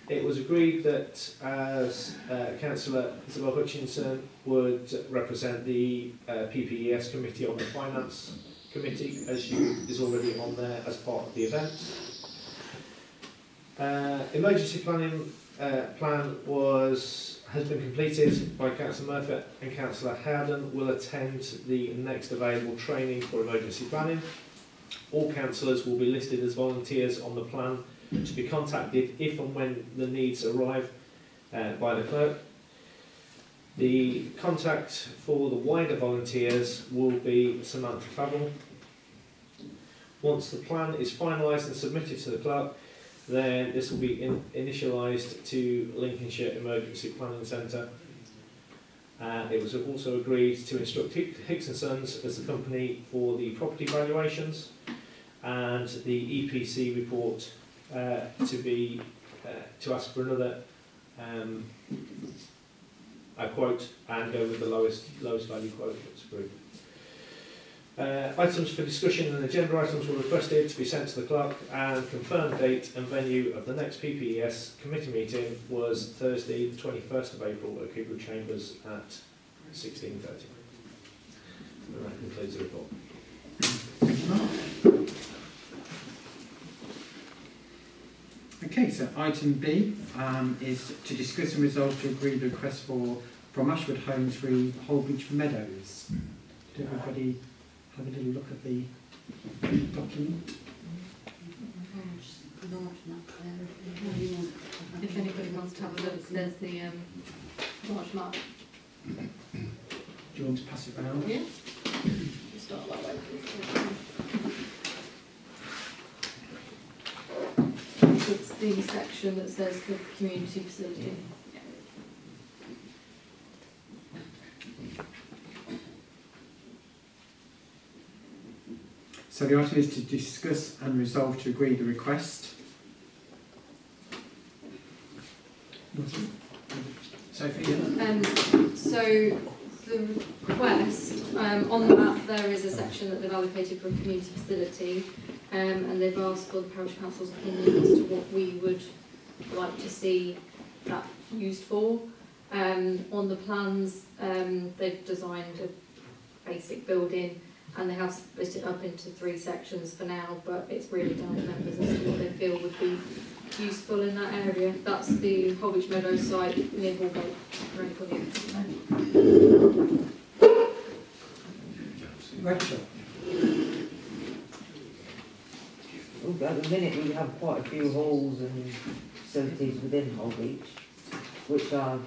It was agreed that as Councillor Isabel Hutchinson would represent the PPES Committee on the Finance Committee, as she is already on there as part of the event. Emergency planning plan has been completed by Councillor Murphy, and Councillor Howden will attend the next available training for emergency planning. All councillors will be listed as volunteers on the plan to be contacted if and when the needs arrive by the clerk. The contact for the wider volunteers will be Samantha Favell. Once the plan is finalised and submitted to the clerk, then this will be initialised to Lincolnshire Emergency Planning Centre. It was also agreed to instruct Hicks & Sons as the company for the property valuations, and the EPC report to ask for another a quote and go with the lowest value quote that's agreed. Items for discussion and agenda items were requested to be sent to the clerk, and confirmed date and venue of the next PPES committee meeting was Thursday the 21st of April at Cooper Chambers at 16:30. And that concludes the report. Thank you, Mark. Okay, so item B is to discuss and resolve to agree the request from Ashwood Homes re Holbeach Meadows. Did everybody have a little look at the document? If anybody wants to have a look, there's the large mark. Do you want to pass it around? Yeah. Start that way, please. It's the section that says the community facility. So the item is to discuss and resolve to agree the request. Sophie? So the request, on the map there is a section that they've allocated for a community facility, and they've asked for the parish council's opinion as to what we would like to see that used for. On the plans, they've designed a basic building, and they have split it up into 3 sections for now, but it's really down to members as to what they feel would be useful in that area. That's the Holbeach Meadows site near Hallgate. Rachel? At the minute we have quite a few halls and facilities within Holbeach which are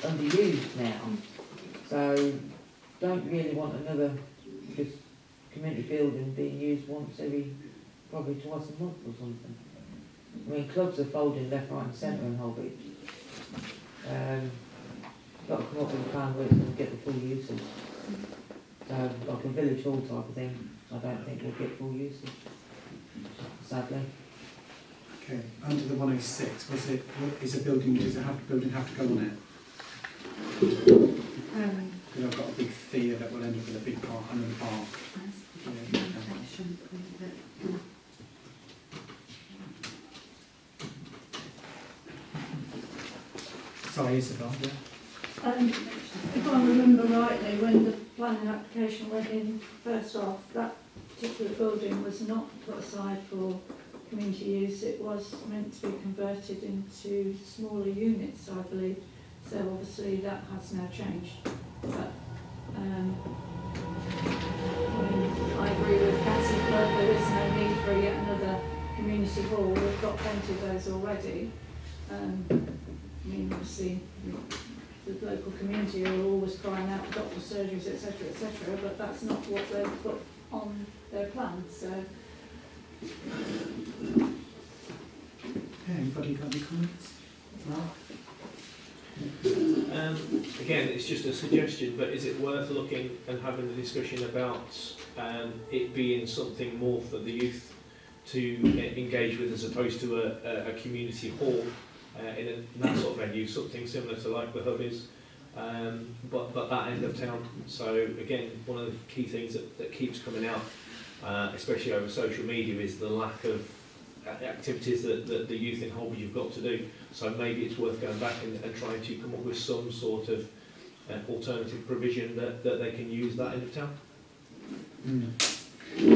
underused now, so don't really want another just community building being used once probably twice a month or something. I mean, clubs are folding left, right and centre in Holbeach. Got to come up with a plan where it's going to get the full usage. So, like a village hall type of thing, I don't think we'll get full usage, sadly. Okay, under the 106, does the building have to go on it? Because I've got a big fear that we'll end up with a big park under the park. Sorry, Isabel, yeah? If I remember rightly, when the planning application went in first off, that particular building was not put aside for community use. It was meant to be converted into smaller units, I believe. So obviously that has now changed. But I agree with Councillor Flood, there is no need for yet another community hall. We've got plenty of those already. I mean, obviously, the local community are always crying out for doctor surgeries, etc., but that's not what they've put on their plans. So, anybody got any comments? Mark? Again, it's just a suggestion, but is it worth looking and having a discussion about it being something more for the youth to engage with, as opposed to a community hall in that sort of venue, something similar to like the Hub is, but that end of town. So again, one of the key things that keeps coming out, especially over social media, is the lack of activities that the youth in Holbeach have got to do. So maybe it's worth going back and trying to come up with some sort of alternative provision that they can use that end of town.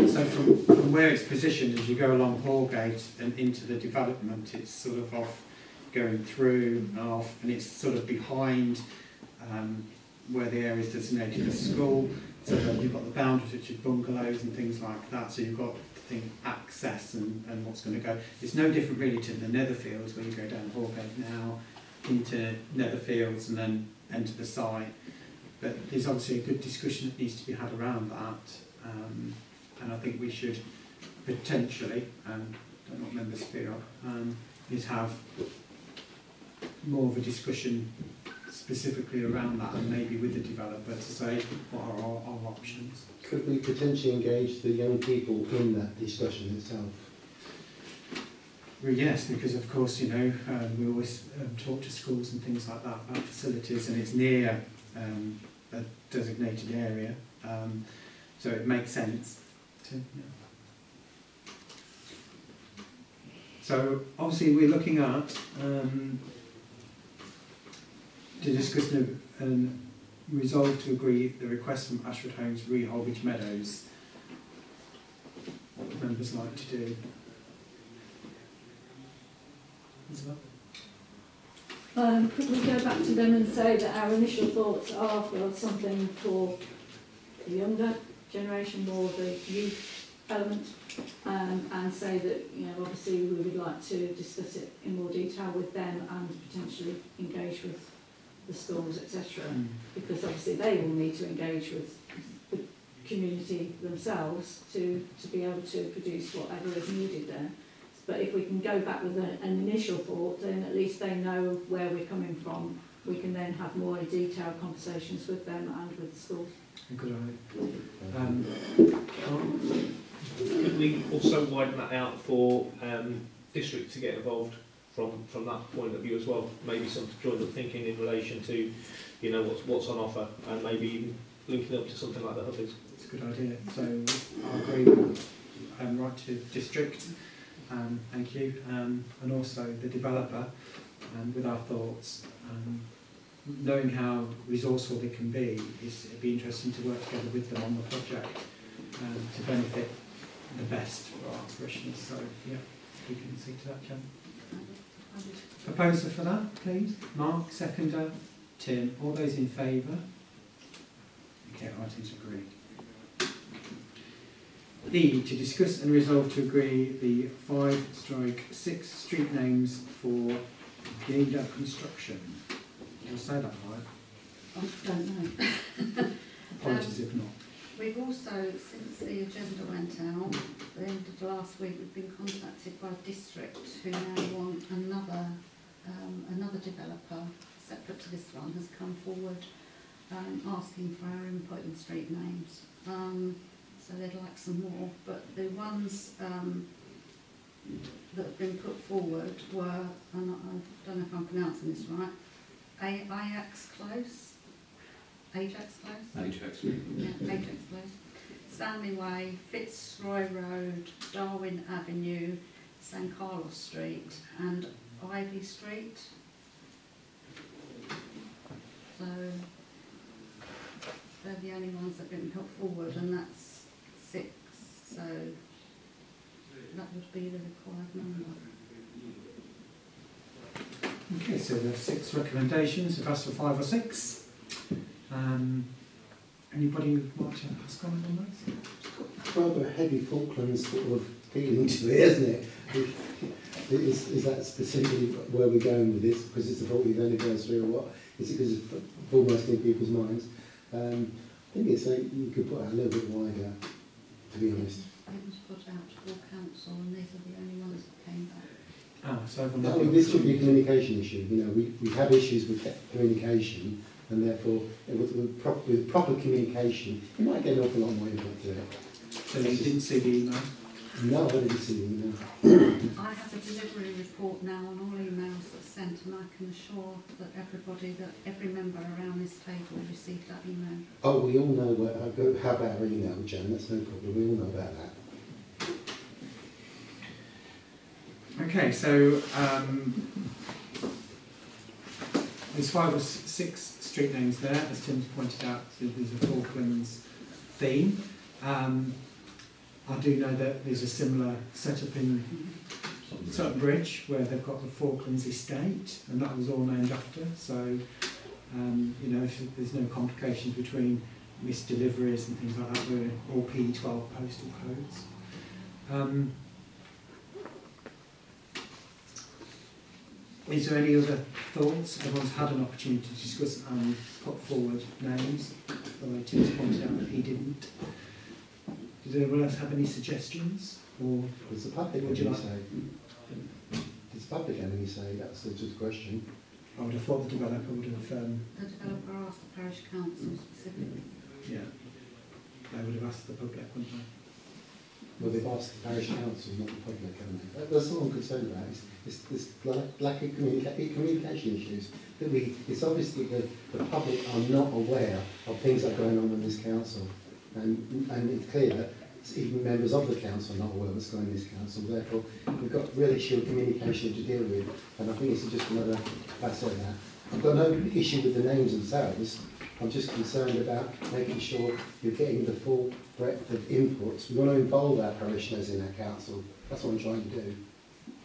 So from where it's positioned, as you go along Hallgate and into the development, it's sort of off, going through and off, and it's sort of behind where the area is designated as school. So that you've got the boundaries, which are bungalows and things like that. So you've got to think access and what's going to go. It's no different really to the Netherfields, where you go down Hallgate now into Netherfields and then enter the site. But there's obviously a good discussion that needs to be had around that, and I think we should potentially, I don't know what members feel, is have more of a discussion specifically around that, and maybe with the developer to say what are our options. Could we potentially engage the young people in that discussion itself? Well, yes, because of course, you know, we always talk to schools and things like that about facilities, and it's near a designated area, so it makes sense to. Yeah. So obviously, we're looking at to discuss and resolve to agree the request from Ashford Homes re Holbridge Meadows. What would members like to do? Could we go back to them and say that our initial thoughts are for something for the younger generation, more the youth element, and say that, you know, obviously we would like to discuss it in more detail with them and potentially engage with the schools, etc. Because obviously they will need to engage with the community themselves to be able to produce whatever is needed there. But if we can go back with an initial thought, then at least they know where we're coming from. We can then have more detailed conversations with them and with the schools. Good idea. Could we also widen that out for district to get involved from that point of view as well? Maybe some joined up thinking in relation to, you know, what's on offer, and maybe even linking up to something like the Hubbies. It's a good idea. So I agree with right to district. Thank you, and also the developer, with our thoughts. Knowing how resourceful they can be, it'd be interesting to work together with them on the project to benefit the best for our parishioners. So, yeah, we can see to that, Jen. Proposer for that, please. Mark, seconder. Tim. All those in favour? Okay, items agreed. E, to discuss and resolve to agree the 5/6 street names for Behaviour construction. Did I say that right? I don't know. Apologies if not. We've also, since the agenda went out, at the end of last week, we've been contacted by District, who now want another developer, separate to this one, has come forward asking for our input in street names. So they'd like some more, but the ones that have been put forward were, and I don't know if I'm pronouncing this right, Ajax Close? Ajax Close? Ajax. Yeah, Ajax Close. Stanley Way, Fitzroy Road, Darwin Avenue, San Carlos Street and Ivy Street. So they're the only ones that have been put forward, and that's 6, so that would be the required number. Okay, so there are 6 recommendations. We've asked for 5 or 6. Anybody would like to pass comment on those? Rather a heavy Falklands sort of feeling to it, isn't it? Is that specifically where we're going with this? Because it's the 40th anniversary or what? Is it because it's foremost in people's minds? I think it's like you could put it a little bit wider, to be honest. It was put out to full council, and these are the only ones that came back. So this should be a communication issue. You know, we have issues with communication, and therefore, with proper communication, you might get an awful lot more input to it. So you didn't see the email? No, I didn't see the email. I have a delivery report now on all emails that's sent, and I can assure that every member around this table received that email. Oh, we all know how about our email, Jan, that's no problem, we all know about that. Okay, so there's 5 or 6 street names there, as Tim's pointed out. There's a Falklands theme. I do know that there's a similar setup in Sutton Bridge where they've got the Falklands estate, and that was all named after. So, you know, if there's no complications between missed deliveries and things like that, we're all P12 postal codes. Is there any other thoughts? Everyone's had an opportunity to discuss and put forward names, although Tim's pointed out that he didn't. Does anyone else have any suggestions? Or does the public have any say? Does the public have any say? That's the question. I would have thought the developer would have, The developer asked the parish council specifically. yeah, they would have asked the public, wouldn't they? Well, they've asked the parish council, not the public, haven't they? That's all I'm concerned about. It's this lack of communication issues. That it's obviously the public are not aware of things that are going on in this council, and it's clear that even members of the council are not aware of what's going on in this council. Therefore, we've got real issue of communication to deal with, and I think it's just another facet of that. I've got no issue with the names themselves. I'm just concerned about making sure you're getting the full breadth of inputs. We want to involve our parishioners in our council. That's what I'm trying to do.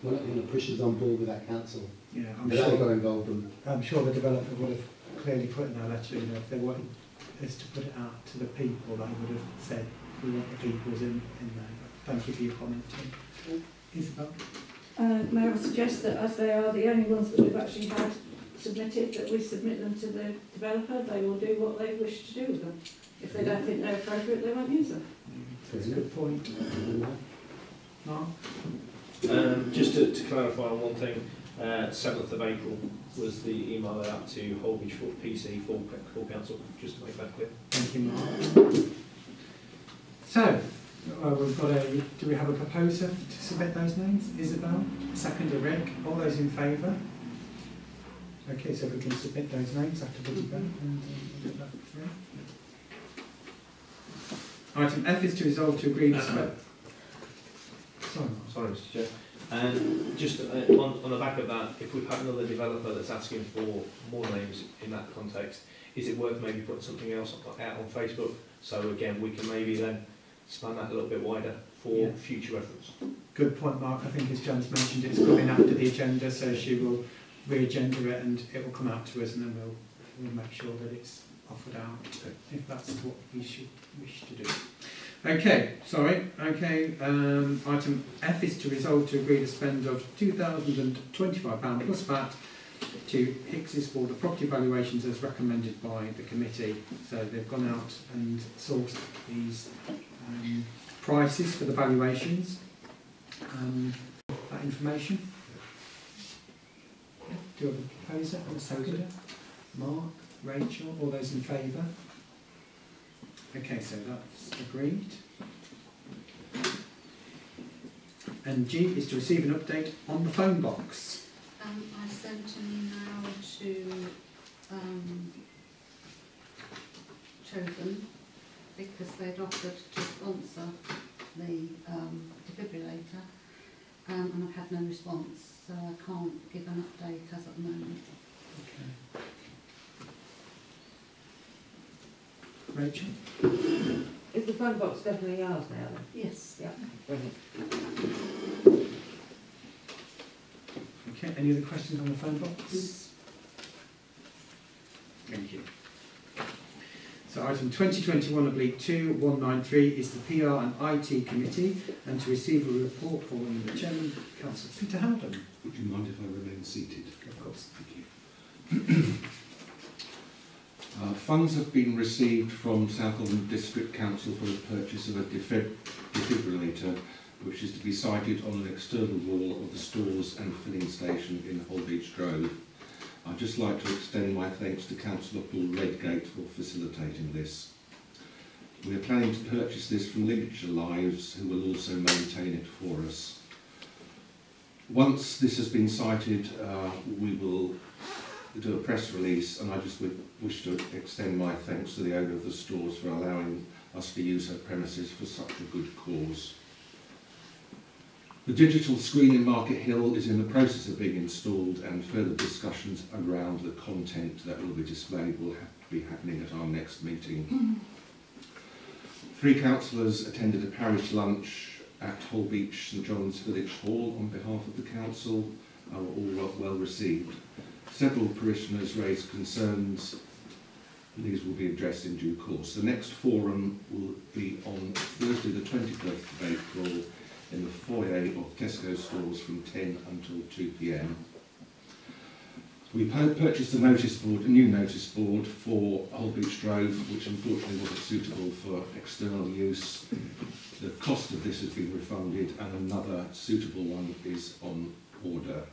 We're not going to push us on board with that council. Yeah, We've got to involve them. I'm sure the developer would have clearly put in their letter, you know, if they wanted us to put it out to the people, they would have said, we want the people's in there. But thank you for your comment, Tim. Isabel? May I suggest that as they are the only ones that we've actually had submitted, that we submit them to the developer, they will do what they wish to do with them. If they don't think they're appropriate, they won't use them. That's a good point. Mark? Just to clarify on one thing, 7th of April was the email out to Holbeach for PC full council, just to make that clear. Thank you, Mark. So, we've got do we have a proposer to submit those names? Isabel? Seconder Rick? All those in favour? Okay, so we can submit those names after the debate and get that through. Item F is to resolve to agree to spend. Sorry, Mr. Chair. And just on the back of that, if we've had another developer that's asking for more names in that context, is it worth maybe putting something else out on Facebook? So again, we can maybe then span that a little bit wider for future reference. Good point, Mark. I think as Jan's mentioned, it's coming after the agenda, so she will re-agenda it and it will come out to us, and then we'll make sure that it's offered out if that's what we should wish to do. Okay, sorry. Okay, item F is to resolve to agree to spend of £2,025 plus VAT to Hicks's for the property valuations as recommended by the committee. So they've gone out and sourced these prices for the valuations. That information. Do you have a proposer and a seconder? Mark, Rachel, all those in favour? Okay, so that's agreed. And G is to receive an update on the phone box. I sent an email to Chosen because they'd offered to sponsor the defibrillator, and I've had no response, so I can't give an update as at the moment. Okay. Rachel? Is the phone box definitely ours now then? Yes. Yeah, brilliant. Okay, any other questions on the phone box? Thank you. So item 2021/2-193 is the PR and IT committee, and to receive a report from the chairman, Councillor Peter Howden. Would you mind if I remain seated? Of course. Thank you. Funds have been received from South Holland District Council for the purchase of a defibrillator, which is to be sited on an external wall of the stores and filling station in Holbeach Grove. I'd just like to extend my thanks to Councillor Paul Redgate for facilitating this. We are planning to purchase this from Lincolnshire Lives, who will also maintain it for us. Once this has been sited, we will do a press release, and I just wish to extend my thanks to the owner of the stores for allowing us to use her premises for such a good cause. The digital screen in Market Hill is in the process of being installed, and further discussions around the content that will be displayed will be happening at our next meeting. 3 councillors attended a parish lunch at Holbeach St John's Village Hall on behalf of the council, and were all well received. Several parishioners raised concerns, and these will be addressed in due course. The next forum will be on Thursday the 21st of April in the foyer of Tesco stores from 10 until 2 p.m. We purchased a new notice board for Holbeach Grove, which unfortunately wasn't suitable for external use. The cost of this has been refunded, and another suitable one is on order.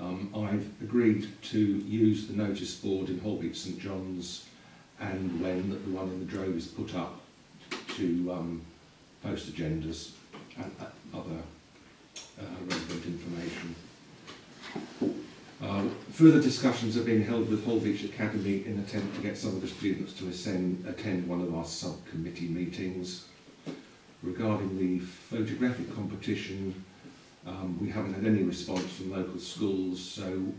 I've agreed to use the notice board in Holbeach St John's and when the one in the Drove is put up to post agendas and other relevant information. Further discussions are being held with Holbeach Academy in an attempt to get some of the students to attend one of our subcommittee meetings. Regarding the photographic competition, we haven't had any response from local schools, so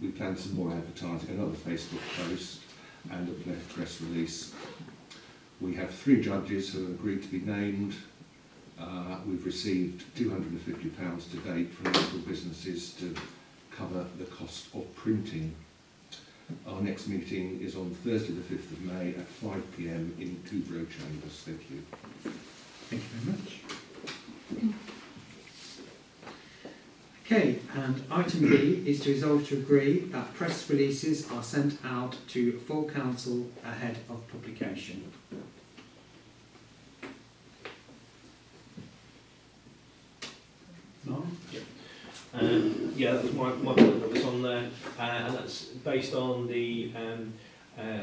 we plan some more advertising, another Facebook post and a press release. We have 3 judges who have agreed to be named. We've received £250 to date from local businesses to cover the cost of printing. Our next meeting is on Thursday the 5th of May at 5 p.m. in Kubro Chambers. Thank you. Thank you very much. Okay, and item B is to resolve to agree that press releases are sent out to full council ahead of publication. No? Yeah, that was my point that was on there, and that's based on the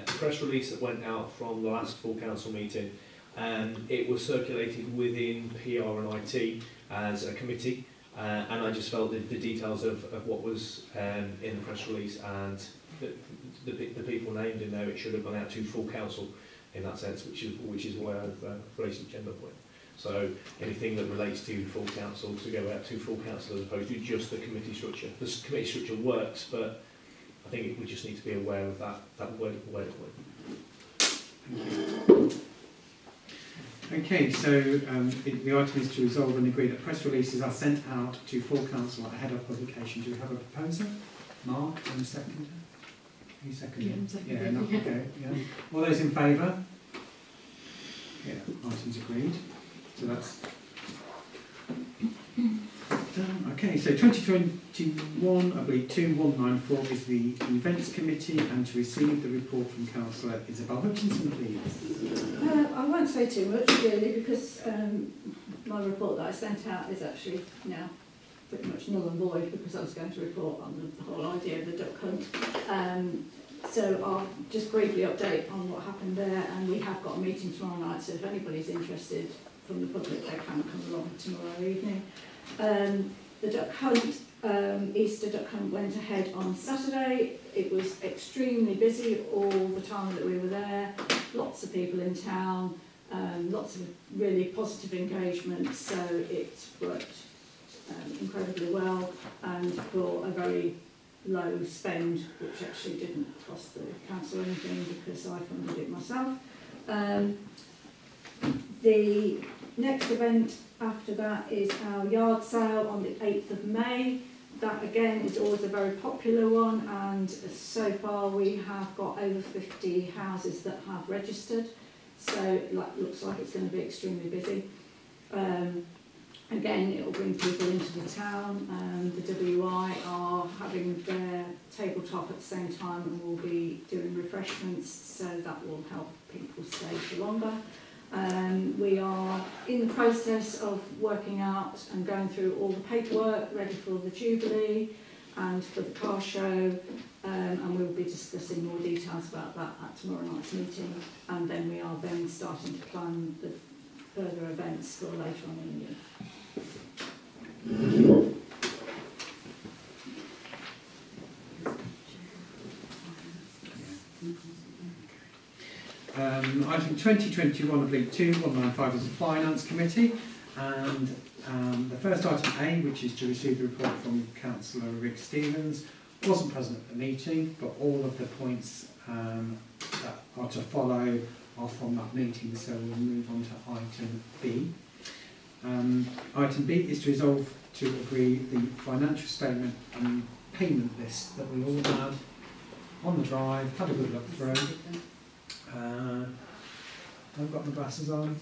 press release that went out from the last full council meeting. It was circulated within PR and IT as a committee, and I just felt that the details of what was in the press release and the people named in there, it should have gone out to full council in that sense, which is why I've raised the gender point. So anything that relates to full council to go out to full council as opposed to just the committee structure. The committee structure works, but I think we just need to be aware of that word point. Okay, so the item is to resolve and agree that press releases are sent out to full council ahead of publication. Do we have a proposer? Mark, and a seconder? You second? Yeah, no, okay. Yeah. All those in favour? Yeah, item's agreed. So that's done. Okay, so 2021, I believe 2194 is the events committee, and to receive the report from Councillor Isabel Hutchinson, please. I won't say too much really, because my report that I sent out is actually now pretty much null and void, because I was going to report on the whole idea of the duck hunt. So I'll just briefly update on what happened there, and we have got a meeting tomorrow night, so if anybody's interested from the public, they can come along tomorrow evening. The duck hunt, Easter duck hunt, went ahead on Saturday. It was extremely busy all the time that we were there. Lots of people in town, lots of really positive engagement, so it worked incredibly well, and for a very low spend, which actually didn't cost the council anything because I funded it myself. The next event after that is our yard sale on the 8th of May. That again is always a very popular one, and so far we have got over 50 houses that have registered, so it looks like it's going to be extremely busy. Again, it will bring people into the town. The WI are having their tabletop at the same time, and we'll be doing refreshments, so that will help people stay for longer. We are in the process of working out and going through all the paperwork ready for the Jubilee and for the car show, and we'll be discussing more details about that at tomorrow night's meeting, and then we are then starting to plan the further events for later on in the year. Item 2021, I believe 2195 is the Finance Committee, and the first item A, which is to receive the report from Councillor Rick Stevens, wasn't present at the meeting, but all of the points that are to follow are from that meeting, so we'll move on to item B. Item B is to resolve to agree the financial statement and payment list that we all had on the drive, had a good look through. I've got my glasses on.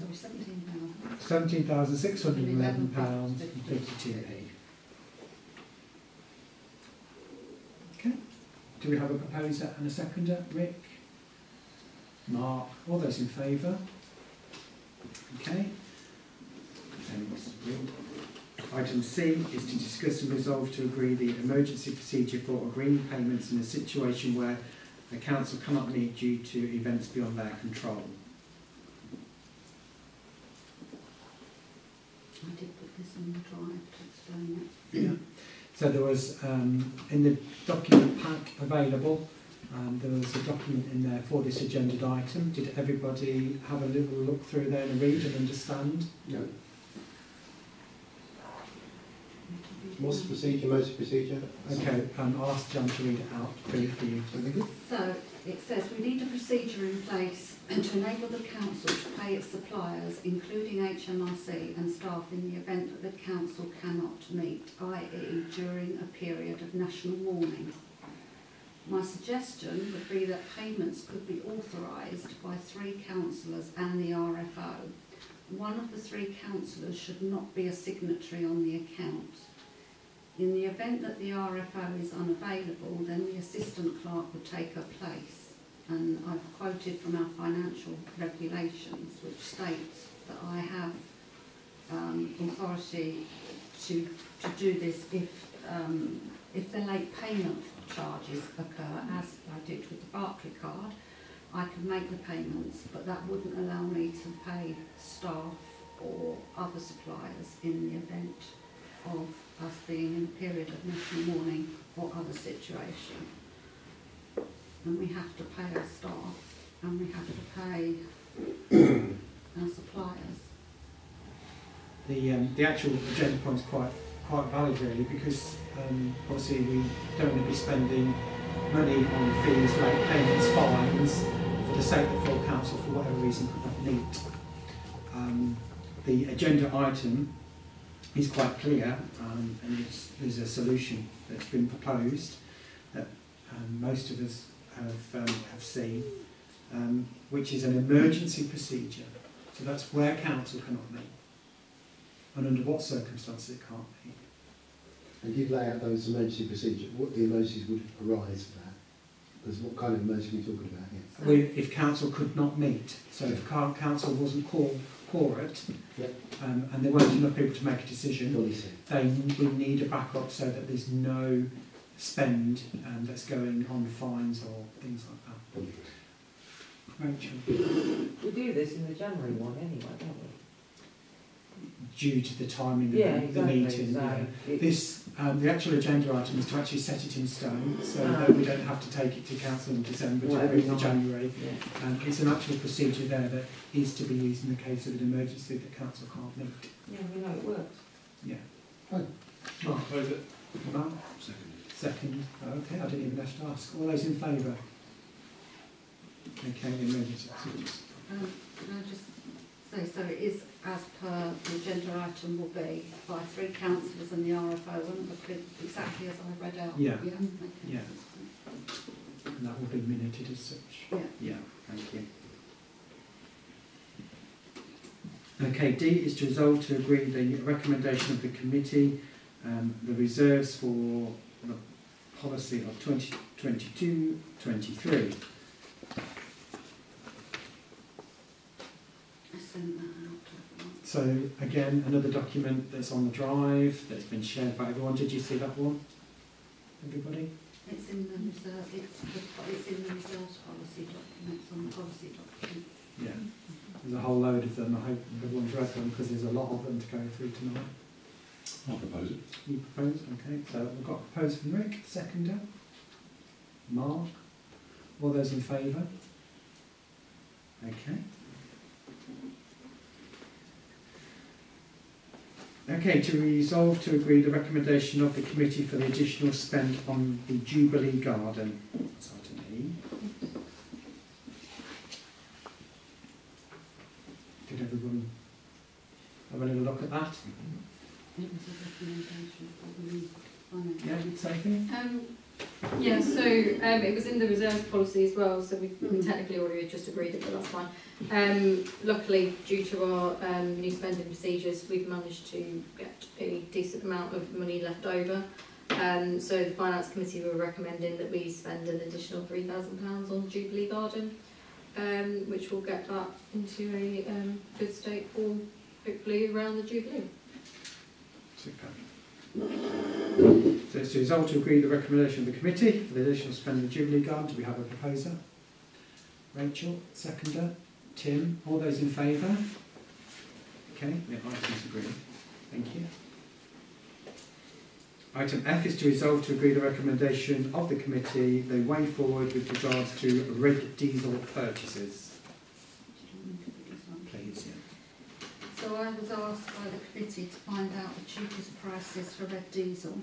£17,611.32p. Okay. Do we have a proposer and a seconder? Rick? Mark? All those in favour? Okay. Thanks. Item C is to discuss and resolve to agree the emergency procedure for agreeing payments in a situation where the council cannot meet due to events beyond their control. I did put this on the drive to explain it. Yeah. So there was, in the document pack available, there was a document in there for this agenda item. Did everybody have a little look through there and read and understand? No. What's the procedure, most procedure? Okay, I'll ask John to read it out for you. So it says we need a procedure in place to enable the council to pay its suppliers, including HMRC and staff, in the event that the council cannot meet, i.e. during a period of national mourning. My suggestion would be that payments could be authorised by 3 councillors and the RFO. One of the 3 councillors should not be a signatory on the account. In the event that the RFO is unavailable, then the assistant clerk would take her place. And I've quoted from our financial regulations, which states that I have authority to do this if the late payment charges occur, as I did with the Barclay card. I can make the payments, but that wouldn't allow me to pay staff or other suppliers in the event of us being in a period of national mourning or other situation. And we have to pay our staff and we have to pay our suppliers. The actual agenda point is quite valid really, because obviously we don't want to be spending money on fees, late payments, fines for the sake that full council for whatever reason could not meet. The agenda item is quite clear, and there's a solution that's been proposed that most of us have seen, which is an emergency procedure. So that's where council cannot meet, and under what circumstances it can't meet. And you'd lay out those emergency procedures, what the emergencies would arise for that? Because what kind of emergency are we talking about here? If council could not meet, so if council wasn't quorate, yep. And there weren't enough people to make a decision, we need a backup so that there's no spend that's going on fines or things like that. Rachel? We do this in the January one anyway, don't we? Due to the timing of the meeting. So this, the actual agenda item is to actually set it in stone, so that we don't have to take it to council in December to agree in January. Yeah. It's an actual procedure there that is to be used in the case of an emergency that council can't meet. Yeah, we know it works. Yeah. Fine. Mark? Propose it. Mark? Second. Okay, I didn't even have to ask. All those in favour? Okay, the emergency procedures. Can I just say, so it is as per the agenda item will be by 3 councillors and the RFO, wouldn't it? Exactly as I read out. Yeah. Okay. Yeah. And that will be minuted as such. Yeah. Yeah, thank you. Okay, D is to resolve to agree the recommendation of the committee, the reserves for the policy of 2022-23. So again, another document that's on the drive that's been shared by everyone. Did you see that one? Everybody? It's in the reserve. It's in the reserves policy documents on the policy document. Yeah. There's a whole load of them. I hope everyone's read them because there's a lot of them to go through tonight. I'll propose it. You propose? Okay. So we've got a proposal from Rick, seconder. Mark. All those in favour? Okay. Okay, to resolve to agree the recommendation of the committee for the additional spend on the Jubilee Garden. That's item E. Did everyone have a little look at that? It was a recommendation for the finance. Yeah, you'd say thing? Yeah, so it was in the reserves policy as well, so we technically already just agreed it, but that's fine. Luckily, due to our new spending procedures, we've managed to get a decent amount of money left over. So the Finance Committee were recommending that we spend an additional £3,000 on Jubilee Garden, which will get that into a good state for hopefully around the Jubilee. Super. So it's to resolve to agree the recommendation of the committee for the additional spend of the Jubilee Garden. Do we have a proposer? Rachel, seconder. Tim, all those in favour? Okay, the items agreed. Thank you. Item F is to resolve to agree the recommendation of the committee, the way forward with regards to red diesel purchases. Please, yeah. So I was asked by the committee to find out the cheapest prices for red diesel,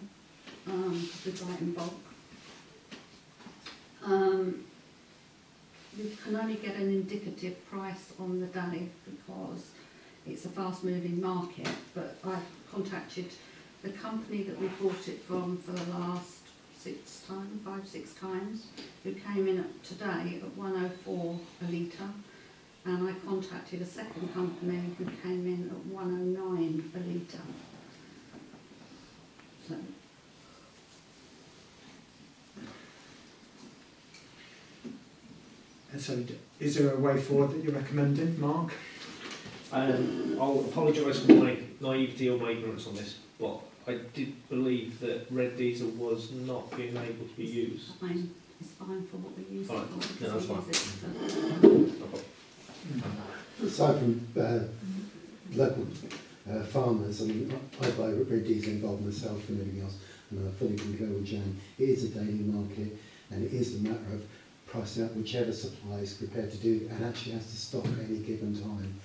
because we buy it in bulk. You can only get an indicative price on the day because it's a fast-moving market, but I've contacted the company that we bought it from for the last 6 times, who came in today at 104 a litre, and I contacted a second company who came in at 109 a litre. So. And so, is there a way forward that you're recommending, Mark? I'll apologise for my naivety or my ignorance on this, but I did believe that red diesel was not being able to be used. It's fine for what we use it Fine. for. No, that's fine. Aside from local farmers, I mean, I buy red diesel in bulk myself and everything else, and I fully concur with Jan. It is a daily market, and it is a matter of pricing out whichever supplier is prepared to do and actually has to stock at any given time.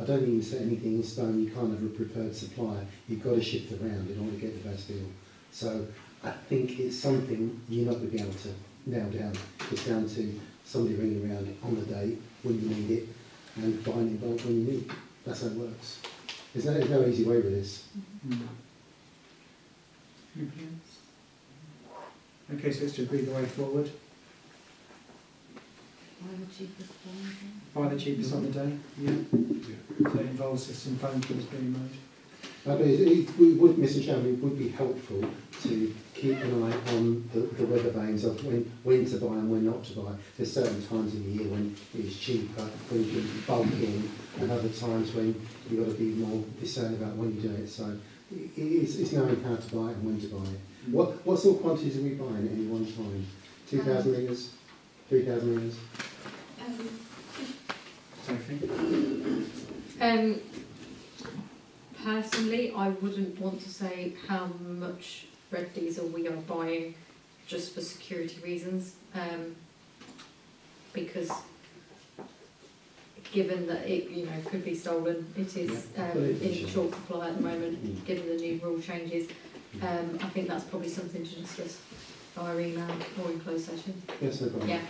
I don't think you set anything in stone. You can't have a preferred supplier. You've got to shift around in order to get the best deal. So I think it's something you're not going to be able to nail down. It's down to somebody ringing around on the day when you need it and buying in bulk when you need it. That's how it works. There's no easy way with this. Okay, so it's to agree the way forward. Buy the cheapest one. Buy the cheapest on the day, yeah. So it involves some phone calls being made. Mr. Chairman, it would be helpful to keep an eye on the weather vanes of when to buy and when not to buy. There's certain times in the year when it is cheaper, when you can bulk in, and other times when you've got to be more discerning about when you do it. So it's knowing how to buy it and when to buy it. What sort of quantities are we buying at any one time? 2,000 litres? 3,000 litres? Sophie? Personally, I wouldn't want to say how much red diesel we are buying just for security reasons, because given that it could be stolen, it is in short supply at the moment, given the new rule changes. I think that's probably something to discuss via email or in closed session. Yes, no problem. Yeah.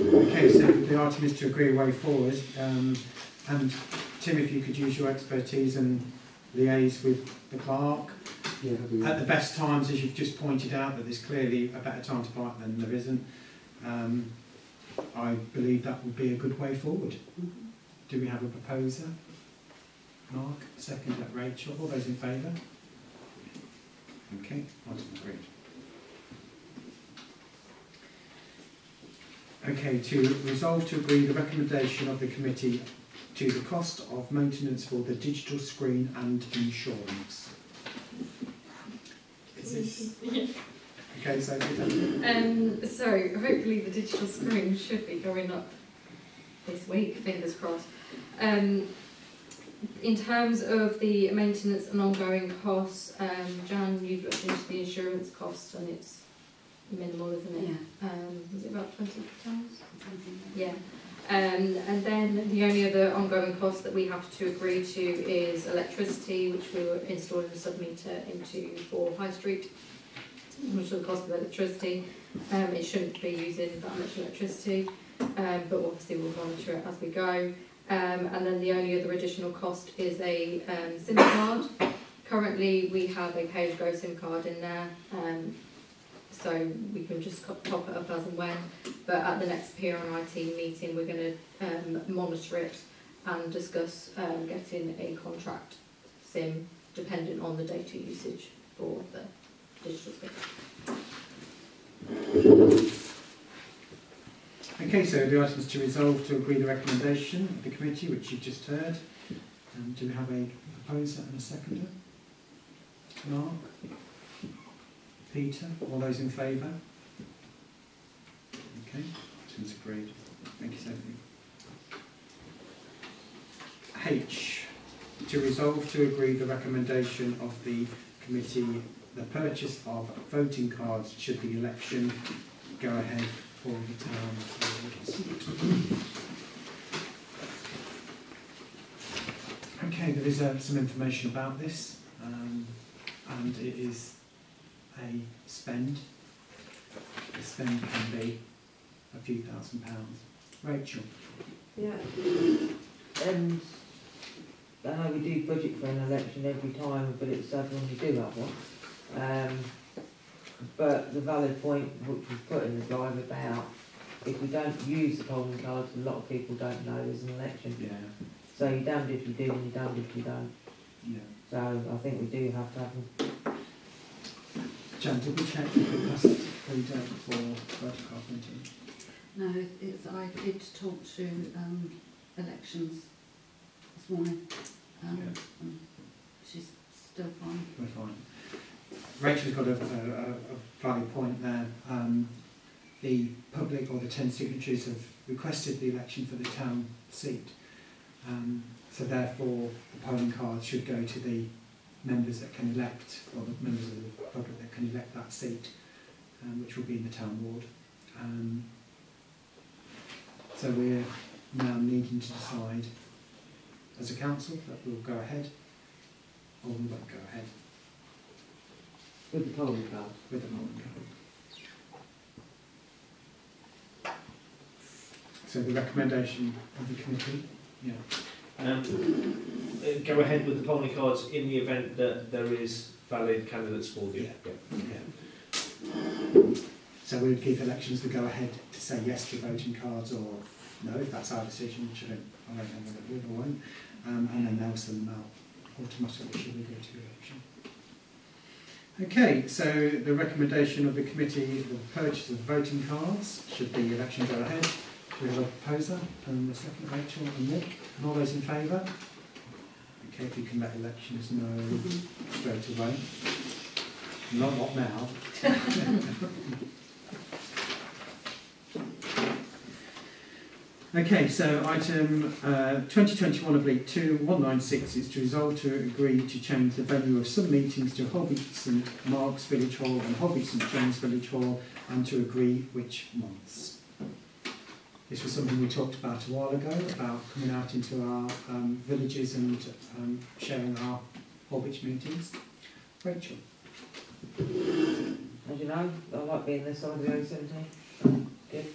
Okay, so the item is to agree a way forward. And Tim, if you could use your expertise and liaise with the clerk. Yeah, at the best times, as you've just pointed out, that there's clearly a better time to buy it than there isn't. I believe that would be a good way forward. Do we have a proposer? Mark, second at Rachel. All those in favour? Okay, item agreed. Okay, to resolve to agree the recommendation of the committee to the cost of maintenance for the digital screen and insurance. Is this... Okay, so so hopefully the digital screen should be going up this week, fingers crossed. In terms of the maintenance and ongoing costs, Jan, you've looked into the insurance costs and it's minimal, isn't it? Yeah. Is it about £20? Yeah. And then the only other ongoing cost that we have to agree to is electricity, which we were installing a sub-meter into for High Street, which is the cost of electricity. It shouldn't be using that much electricity, but obviously we'll monitor it as we go. And then the only other additional cost is a SIM card. Currently we have a pay-as-you-go SIM card in there, so we can just top it up as and when. But at the next PR and IT meeting we're going to monitor it and discuss getting a contract SIM dependent on the data usage for the digital screen. okay, so the items to resolve to agree the recommendation of the committee, which you've just heard. Do we have a proposer and a seconder? Mark? Peter? All those in favour? Okay, item's agreed. Thank you, Sophie. H. To resolve to agree the recommendation of the committee, the purchase of voting cards should the election go ahead for the town. Okay, there is some information about this, and it is a spend. The spend can be a few £1,000s. Rachel? Yeah. And I know we do budget for an election every time, but it's sad when we do have one. But the valid point which was put in the drive about if we don't use the polling cards, a lot of people don't know there's an election. Yeah. So you're damned if you do and you're damned if you don't. Yeah. So I think we do have to have them. Jan, did we check if it passed through date for photocard printing? No, I did talk to elections this morning. She's still fine. We're fine. Rachel's got a valid point there. The public, or the 10 signatories, have requested the election for the town seat. So therefore, the polling cards should go to the members that can elect, or the members of the public that can elect that seat, which will be in the town ward. So we're now needing to decide as a council that we'll go ahead, or we won't go ahead. With the polling card. With the polling card. So the recommendation of the committee, yeah. Go ahead with the polling cards in the event that there is valid candidates for you. Yeah. So we would give elections the go ahead to say yes to voting cards, or no, if that's our decision, which I don't know whether we will or won't, and then they'll send them out automatically should we go to election. Okay, so the recommendation of the committee, the purchase of voting cards, should the election go ahead. We have a proposer, and the second, Rachel and Nick, and all those in favour? Okay, if you can let elections know straight away. Not now. Okay, so item 2021/2 is to resolve to agree to change the venue of some meetings to Holby St Mark's Village Hall and Holby St John's Village Hall, and to agree which months. This was something we talked about a while ago, about coming out into our villages and sharing our Holbeach meetings. Rachel? As you know, I like being this side of the A17. Good.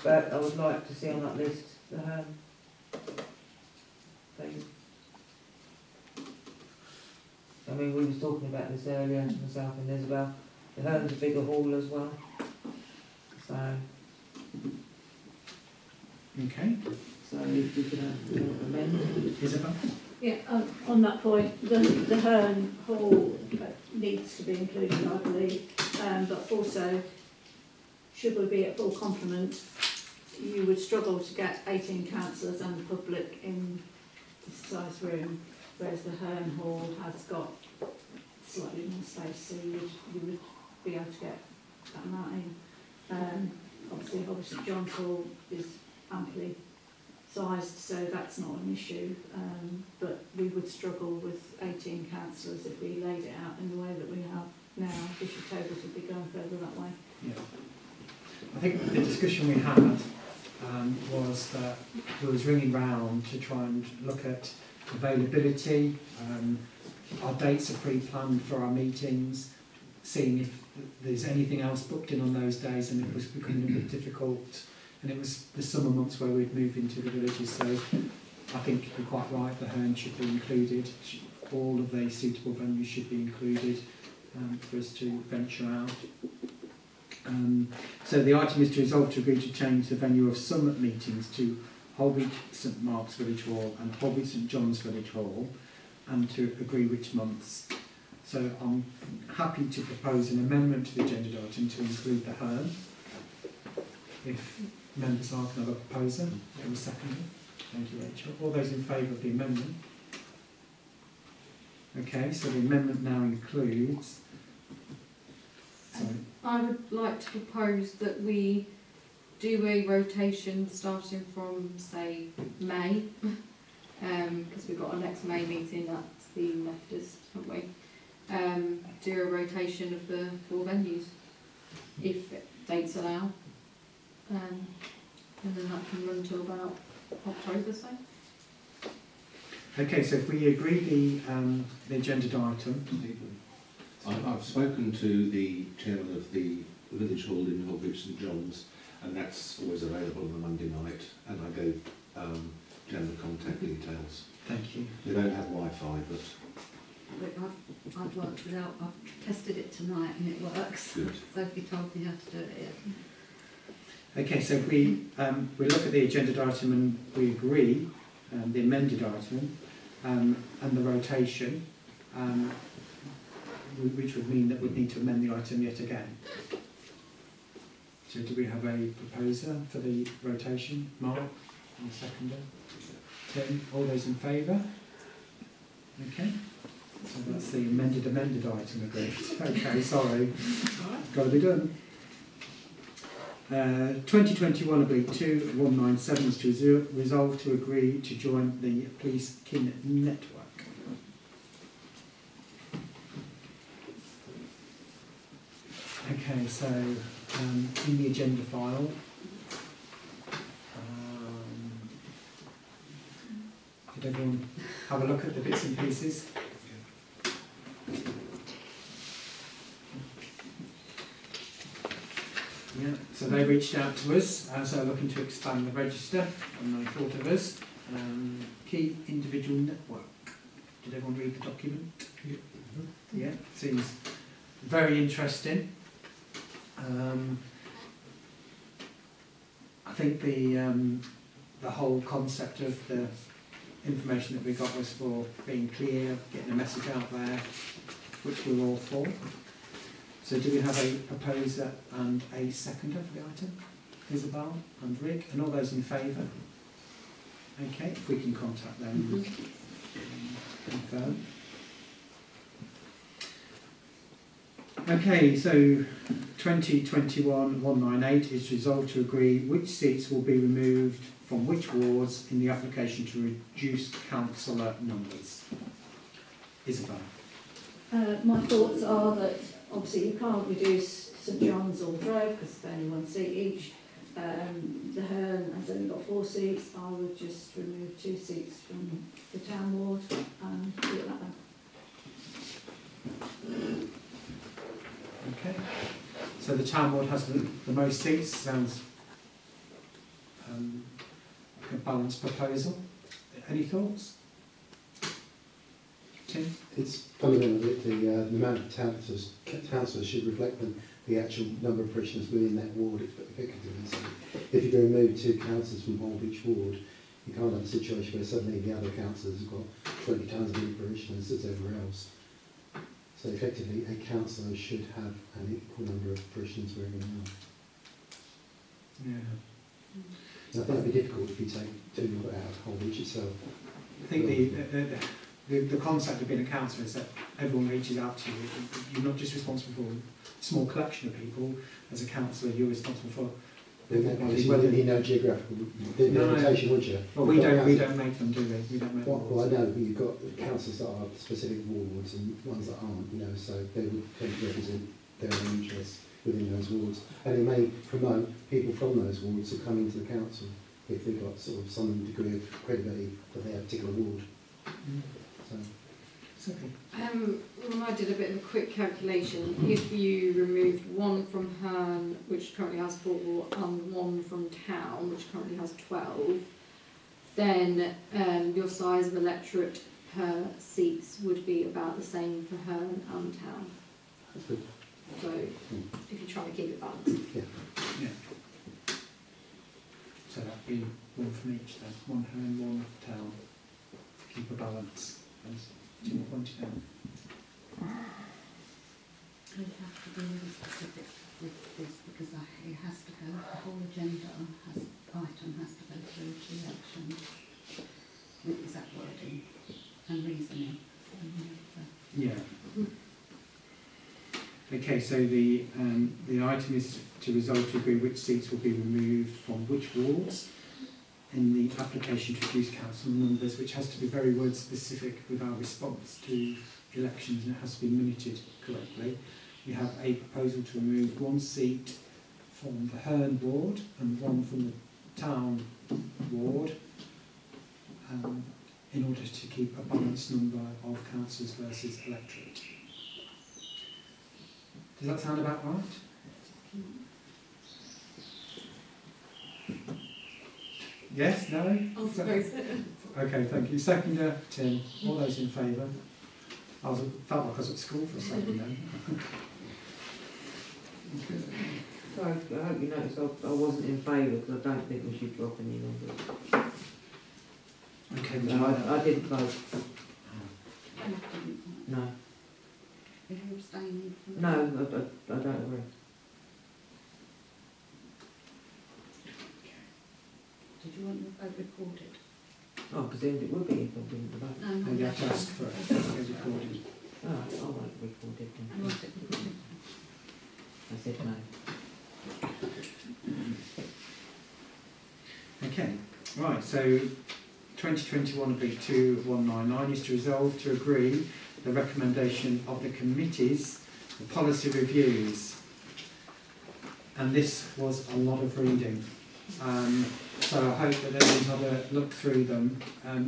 But I would like to see on that list the Herne thing. I mean, we was talking about this earlier, myself and Isabel. The Herne's a bigger hall as well. So... Okay. So if we could amend. Isabel? Yeah, on that point, the Herne Hall needs to be included, I believe, but also, should we be at full complement, you would struggle to get 18 councillors and the public in this size room, whereas the Herne Hall has got slightly more space, so you would be able to get that amount in. Obviously, St John's Hall is amply sized, so that's not an issue, but we would struggle with 18 councillors if we laid it out in the way that we have now. Bishop tables would be going further that way. Yeah. I think the discussion we had was that we was ringing round to try and look at availability. Our dates are pre-planned for our meetings, seeing if there's anything else booked in on those days, and it was becoming a bit difficult. And it was the summer months where we'd move into the villages, so I think you're quite right, the Herne should be included. All of the suitable venues should be included for us to venture out. So the item is to resolve to agree to change the venue of some meetings to Holby St Mark's Village Hall and Holby St John's Village Hall, and to agree which months. So I'm happy to propose an amendment to the agenda item to include the Herne. If members are, can I have a proposer? Second. Thank you, Rachel. All those in favour of the amendment? Okay, so the amendment now includes... Sorry. I would like to propose that we do a rotation starting from, say, May, because we've got our next May meeting at the Methodist, haven't we? Do a rotation of the 4 venues, if dates allow, and then that can run till about October, say. Okay, so if we agree the agenda item... I've spoken to the chairman of the village hall in Holbridge St John's, and that's always available on a Monday night, and I gave Jen the contact details. Thank you. They don't have Wi-Fi, but... Look, I've worked without, I've tested it tonight and it works. Good. Sophie told me how to do it. Okay, so if we look at the agenda item and we agree the amended item and the rotation, which would mean that we'd need to amend the item yet again. So do we have a proposer for the rotation? Mark, and a seconder? Tim, all those in favour? Okay, so that's the amended item agreed. Okay, sorry, got to be done. 2021-2-197 is to resolve to agree to join the Police Kin Network. Okay, so in the agenda file, did everyone have a look at the bits and pieces? Yeah, so they reached out to us as they're looking to expand the register, and they thought of us. Key individual network. Did everyone read the document? Yeah, seems very interesting. I think the whole concept of the information that we got was for being clear, getting a message out there, which we're all for. So do we have a proposer and a seconder for the item? Isabel and Rick, and all those in favour? Okay, if we can contact them and confirm. Okay, so 2021-198 is resolved to agree which seats will be removed from which wards in the application to reduce councillor numbers. Isabel. My thoughts are that obviously you can't reduce St John's or Grove because it's only 1 seat each. The Herne has only got 4 seats. I would just remove 2 seats from the town ward and do it like that. Okay, so the town ward has the most seats. Sounds like a balanced proposal. Any thoughts? Tim? It's fundamental that the amount of councillors should reflect the actual number of parishioners within that ward effectively. So if you're going to remove 2 councillors from Holbridge ward, you can't have a situation where suddenly the other councillors have got 20 times as many parishioners as everywhere else. So effectively, a councillor should have an equal number of parishioners wherever they are. Yeah. And I think it'd be difficult if you take 2 out of Holbridge itself. I think the concept of being a councillor is that everyone reaches out to you. You're not just responsible for a small collection of people. As a councillor, you're responsible for everybody. You wouldn't need no geographical limitation, would you? Well, we don't make them, do we? We don't make them. Well, I know, but you've got councillors that are specific wards and ones that aren't, you know, so they would tend to represent their own interests within those wards. And it may promote people from those wards to come into the council if they've got sort of some degree of credibility for their particular ward. So. Well, I did a bit of a quick calculation. If you removed 1 from Herne, which currently has 4, and 1 from Town, which currently has 12, then your size of electorate per seats would be about the same for Herne and Town. That's good. So if you try to keep it balanced. Yeah. So that'd be 1 from each then. 1 Herne, 1 Town. Keep a balance. Do you want to know? We have to be really specific with this because it has to go, the whole agenda item has to go through to elections with exact wording and reasoning. So Okay, so the item is to resolve to agree which seats will be removed from which wards in the application to reduce council numbers, which has to be very word specific with our response to elections, and it has to be minuted correctly. We have a proposal to remove one seat from the Herne ward and one from the town ward in order to keep a balanced number of councillors versus electorate. Does that sound about right? Yes? No? I'll suppose. Okay, thank you. Seconder, Tim. All those in favour? Felt like I was at school for a second then. Okay. So I hope you noticed I wasn't in favour because I don't think we should drop any numbers. Okay, No, I didn't vote. No. Are you abstaining from No, I don't agree. Did you want your vote recorded? Oh, I presumed it would be if I didn't vote. No, And you have to ask for it to be recorded. Oh, I want it recorded You then. want it recorded? I said no. Okay, right, so 2021-B2199 is to resolve to agree the recommendation of the committees, the policy reviews. And this was a lot of reading. So I hope that everyone's had a look through them.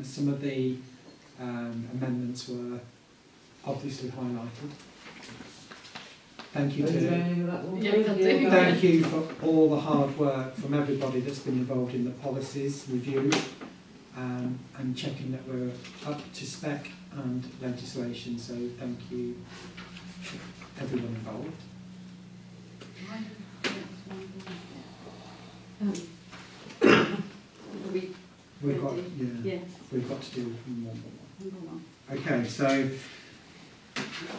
Some of the amendments were obviously highlighted. Thank you to thank you for all the hard work from everybody that's been involved in the policies review and checking that we're up to spec and legislation. So thank you everyone involved. We've got to do one. Okay, so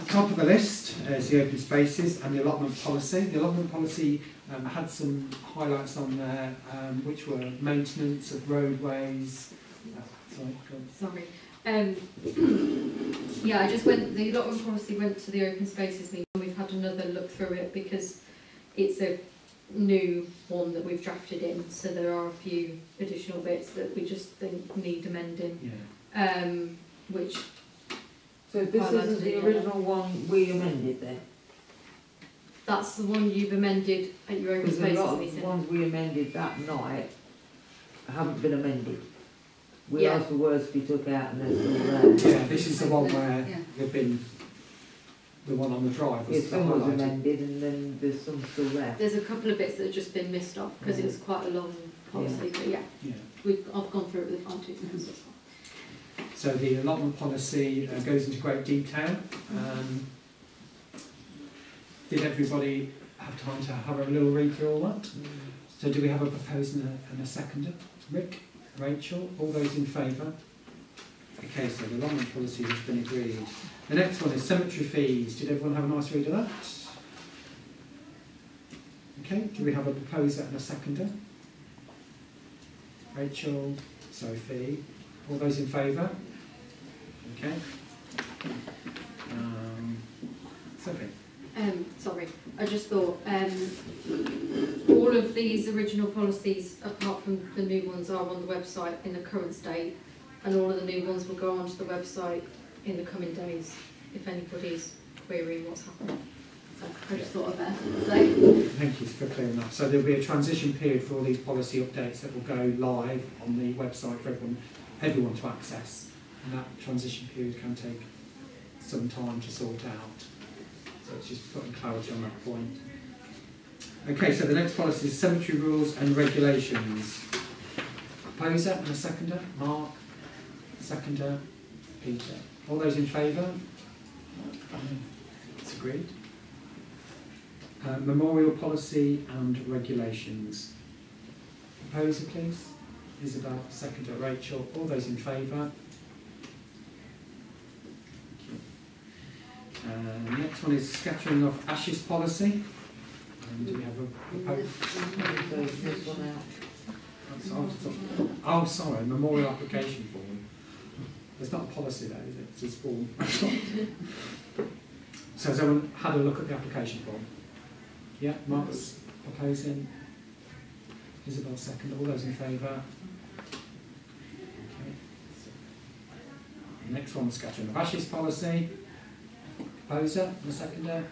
top of the list is the open spaces and the allotment policy. The allotment policy had some highlights on there, which were maintenance of roadways. Sorry. Yeah, I just went. The allotment policy went to the open spaces meeting. We've had another look through it because it's a new one that we've drafted in. So there are a few additional bits that we just think need amending. Yeah. Which. So this isn't the original one we amended then? That's the one you've amended at your open Because a spaces lot of meeting. the ones we amended that night haven't been amended. We Yeah. asked for words to be took out and they're still there. Yeah, this is the one where they've been, the one on the drive was Yeah, some was highlighted. amended and then there's some still left. There's a couple of bits that have just been missed off because it was quite a long policy. But yeah, I've gone through it with fine-tooth nails as well. So the allotment policy goes into great detail. Did everybody have time to have a little read through all that? So do we have a proposer and a seconder? Rick, Rachel, all those in favour? Okay, so the allotment policy has been agreed. The next one is cemetery fees. Did everyone have a nice read of that? Okay, do we have a proposer and a seconder? Rachel, Sophie, all those in favour? Okay. Sophie. Sorry, I just thought all of these original policies, apart from the new ones, are on the website in the current state, and all of the new ones will go onto the website in the coming days if anybody's querying what's happening. So I just thought of that. Thank you for clearing that. So there'll be a transition period for all these policy updates that will go live on the website for everyone to access, and that transition period can take some time to sort out. So it's just putting clarity on that point. Okay, so the next policy is cemetery rules and regulations. Proposer and a seconder, Mark. Seconder, Peter. All those in favour? It's agreed. Memorial policy and regulations. Proposer, please. Isabel, seconder, Rachel. All those in favour? Next one is scattering of ashes policy. And do we have a proposal? This one out. Oh, sorry, memorial application form. There's not a policy there, is it? It's just form. So has everyone had a look at the application form? Yeah, Mark's proposing. Isabel second. All those in favour? Okay. Next one, scattering of ashes policy. Proposer and a seconder.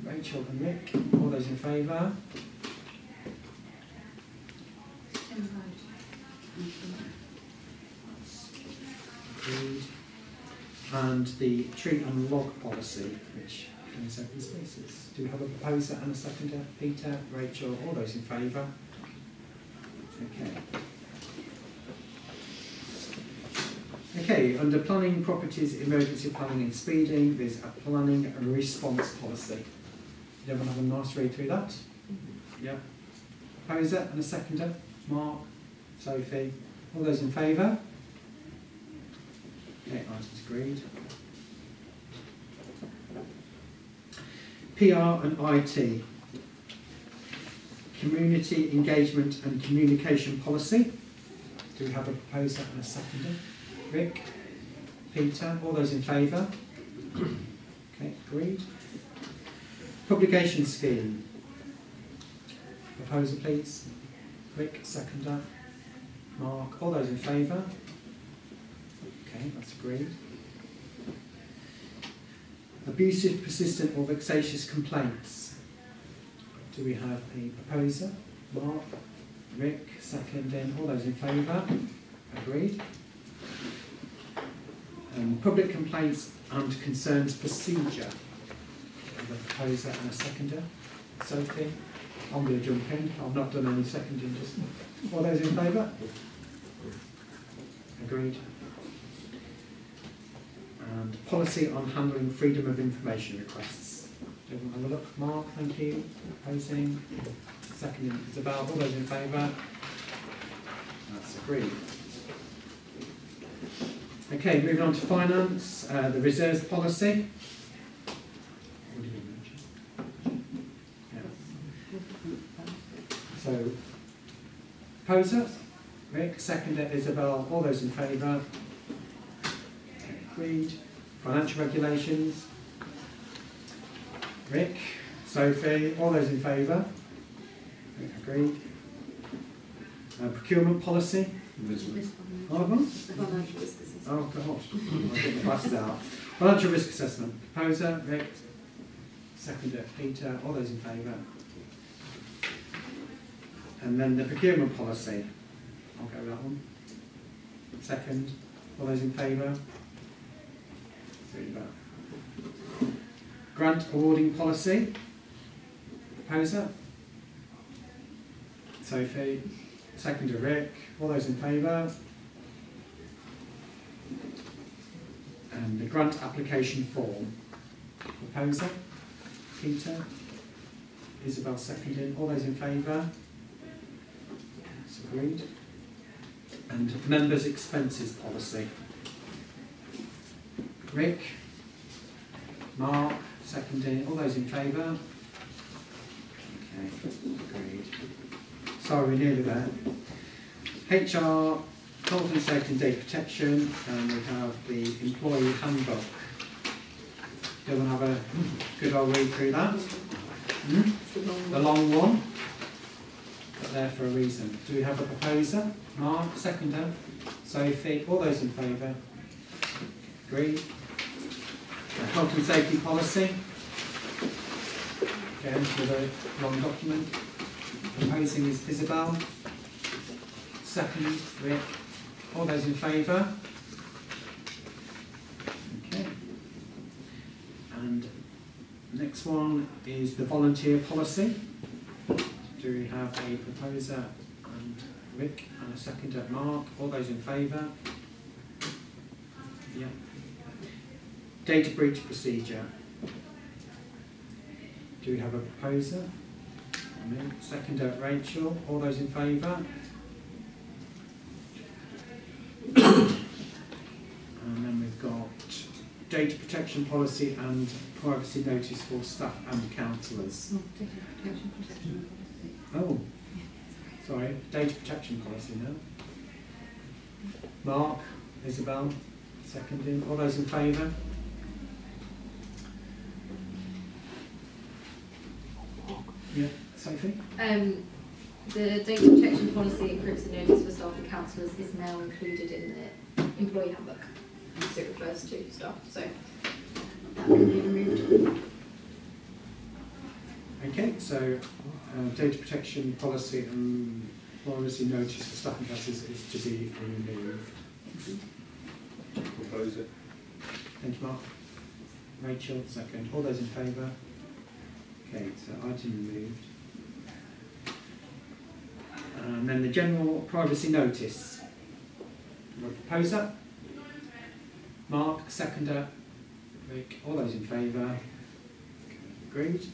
Rachel and Rick. All those in favour? Agreed. And the tree and log policy, which is open spaces. Do we have a proposer and a seconder? Peter, Rachel, all those in favour? Okay. Okay, under planning, properties, emergency planning and speeding, there's a planning and response policy. Did everyone have a nice read through that? Yeah. Proposer and a seconder? Mark, Sophie, all those in favour? Okay, items agreed. PR and IT. Community engagement and communication policy. Do we have a proposer and a seconder? Rick, Peter, all those in favour? Okay, agreed. Publication scheme. Proposer, please. Rick, seconder. Mark, all those in favour? Okay, that's agreed. Abusive, persistent or vexatious complaints. Do we have a proposer? Mark, Rick, seconding, all those in favour? Agreed. Public complaints and concerns procedure. We have a proposer and a seconder. Sophie, I'm going to jump in. I've not done any seconding just now. All those in favour? Agreed. And policy on handling freedom of information requests. Do everyone have a look? Mark, thank you. Opposing. Seconding Isabel. All those in favour? That's agreed. Okay, moving on to finance. The reserves policy. Yeah. So, proposer, Rick, seconder Isabel. All those in favour? Agreed. Financial regulations. Rick, Sophie, all those in favour? Agreed. Procurement policy. All of them? Oh gosh, I'll get the glasses out. Financial risk assessment. Proposer, Rick, seconder, Peter, all those in favour? And then the procurement policy. I'll go with that one. Second, all those in favour? Grant awarding policy. Proposer. Sophie. Seconder Rick. All those in favour? And the grant application form. Proposer. Peter. Isabel seconding. All those in favour? That's agreed. And members' expenses policy. Rick, Mark, seconding. All those in favour? Okay, agreed. Sorry, we're nearly there. HR, health and safety and data protection, and we have the employee handbook. Do you want to have a good old read through that? The long one. But there for a reason. Do we have a proposer? Mark, seconder. Sophie, all those in favour? Agreed. Health and safety policy. Again, with a long document. Proposing is Isabel. Second, Rick. All those in favour? Okay. And next one is the volunteer policy. Do we have a proposer and Rick and a seconder, Mark? All those in favour? Yeah. Data breach procedure. Do we have a proposer? Seconder, Rachel. All those in favour? And then we've got data protection policy and privacy notice for staff and counsellors. Oh, sorry, data protection policy now. Mark, Isabel, seconding. All those in favour? Yeah, Sophie? The data protection policy and privacy notice for staff and councillors is now included in the employee handbook. So it refers to staff, so that will be removed. Okay, so data protection policy and privacy notice for staff and councillors is to be removed. Propose it. Thank you, Mark. Rachel, second. All those in favour? Okay, so item removed. And then the general privacy notice. Proposer? Mark, seconder. Rick, all those in favour? Okay, agreed.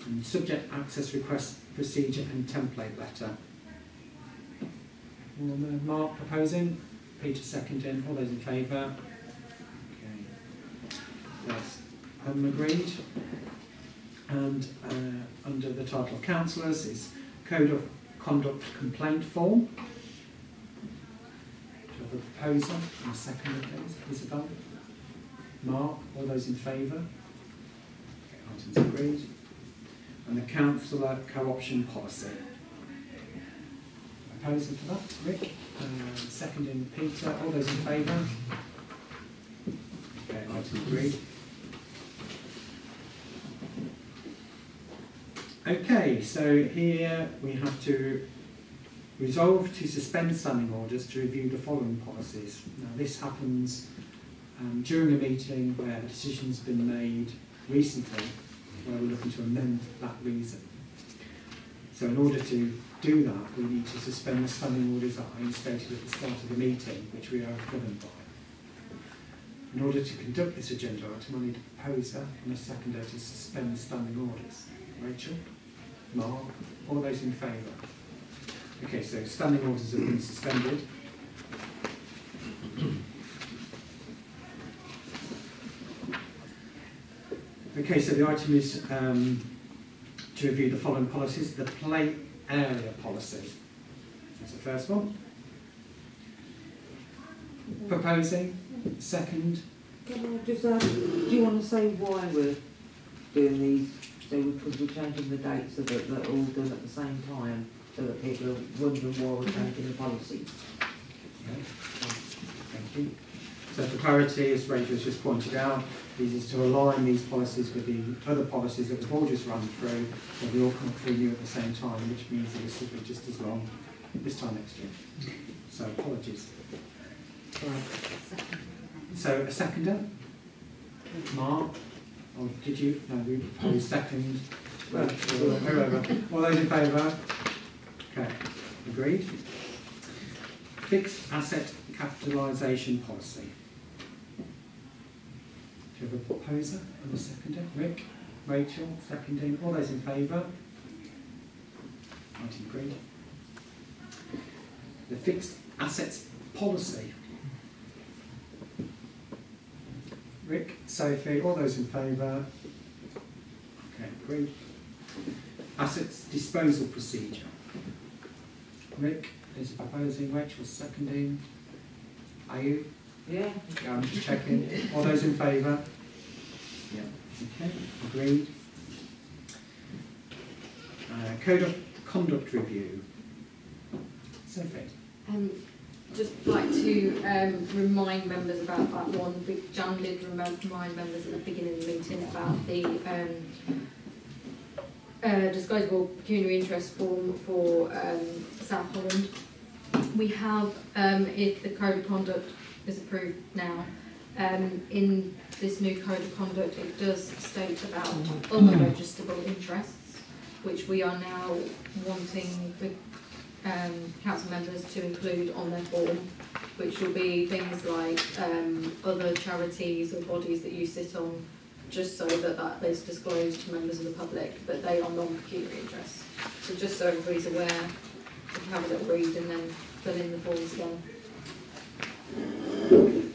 And subject access request procedure and template letter. Mark proposing, Peter seconding, all those in favour? Okay. That's agreed. And under the title of councillors is Code of Conduct Complaint Form. Do you have a proposer and a seconder, please? Isabel? Mark, all those in favour? Okay, items agreed. And the councillor co-option policy. Proposer for that, Rick. Seconding Peter, all those in favour? Okay, item agreed. Okay, so here we have to resolve to suspend standing orders to review the following policies. Now this happens during a meeting where a decision's been made recently where we're looking to amend that reason. So in order to do that, we need to suspend the standing orders that I stated at the start of the meeting, which we are governed by. In order to conduct this agenda item, I need a proposer and a seconder to suspend the standing orders. Rachel? Mark? All those in favour? Okay, so standing orders have been suspended. Okay, so the item is to review the following policies. The play area policy. That's the first one. Proposing. Second. Can I just ask, do you want to say why we're doing these? So because we're changing the dates so that they're all done at the same time, so that people are wondering why we're changing the policies. Okay. Thank you. So for clarity, as Rachel has just pointed out, this is to align these policies with the other policies that we've all just run through, so they all come through you at the same time, which means that this will be just as long this time next year. So apologies. Right. So a seconder? Mark? Or did you? No, we proposed second. Whoever. All those in favour? Okay. Agreed. Fixed asset capitalisation policy. Do you have a proposer and a seconder? Rick? Rachel? Seconding. All those in favour? Item agreed. The fixed assets policy. Rick, Sophie, all those in favour? Okay, agreed. Assets disposal procedure. Rick is proposing, Rachel seconding. Are you? Yeah. Yeah, I'm just checking. All those in favour? Yeah, okay, agreed. Code of conduct review. Sophie? Just like to remind members about that one. Jan did remind members at the beginning of the meeting about the disclosable pecuniary interest form for South Holland. We have, if the Code of Conduct is approved now, in this new Code of Conduct it does state about unregisterable interests, which we are now wanting the council members to include on their form, which will be things like other charities or bodies that you sit on, just so that that is disclosed to members of the public, but they are non-pecuniary interests. So just so everybody's aware, you can have a little read and then fill in the forms again.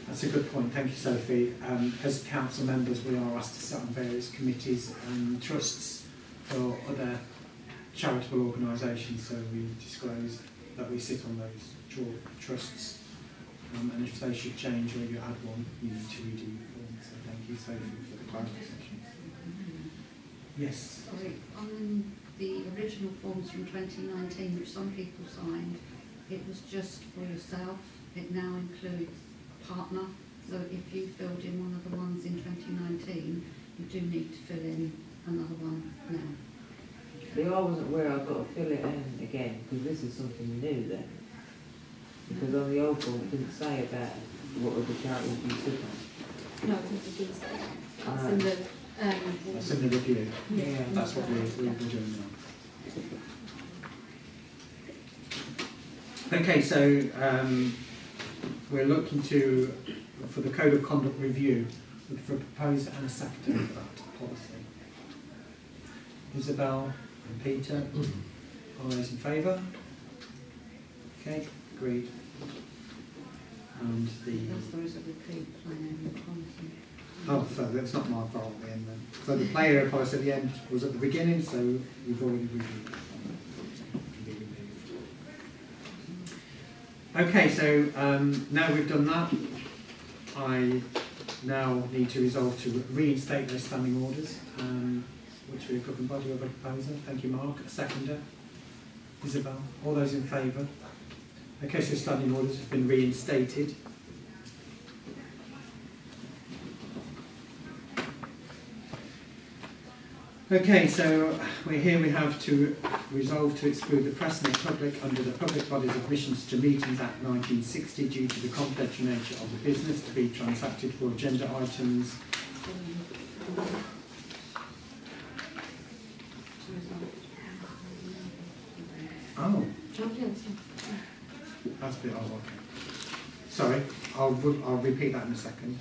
That's a good point, thank you Sophie. As council members we are asked to sit on various committees and trusts for other charitable organisations, so we disclose that we sit on those trusts, and if they should change or you add one, you need to redo your form. So thank you Sophie for the clarification. Yes. Sorry, on the original forms from 2019, which some people signed, it was just for yourself. It now includes partner. So if you filled in one of the ones in 2019, you do need to fill in another one now. See, I wasn't aware I've got to fill it in again, because this is something new then. Because on the old form it didn't say about what other charities you sit on. No, it didn't say. That's Ah. in the, That's in the review. Yeah. That's what we're doing now. Okay, so we're looking for the Code of Conduct review, looking for a proposer and a secretary for that policy. Isabel and Peter, all those in favour? Okay, agreed. And Because there is a repeat plan in the policy. oh, so that's not my fault at the end then. So the play area policy at the end was at the beginning, so we've already reviewed it. Okay, so now we've done that, I now need to resolve to reinstate those standing orders, which we are governed by. Do you have a proposer? Thank you, Mark. A seconder? Isabel? All those in favour? Okay, so standing orders have been reinstated. Okay, so we have to resolve to exclude the press and the public under the Public Bodies Admissions to Meetings Act 1960 due to the confidential nature of the business to be transacted for agenda items. Oh, that's a bit odd. Okay. Sorry, I'll repeat that in a second.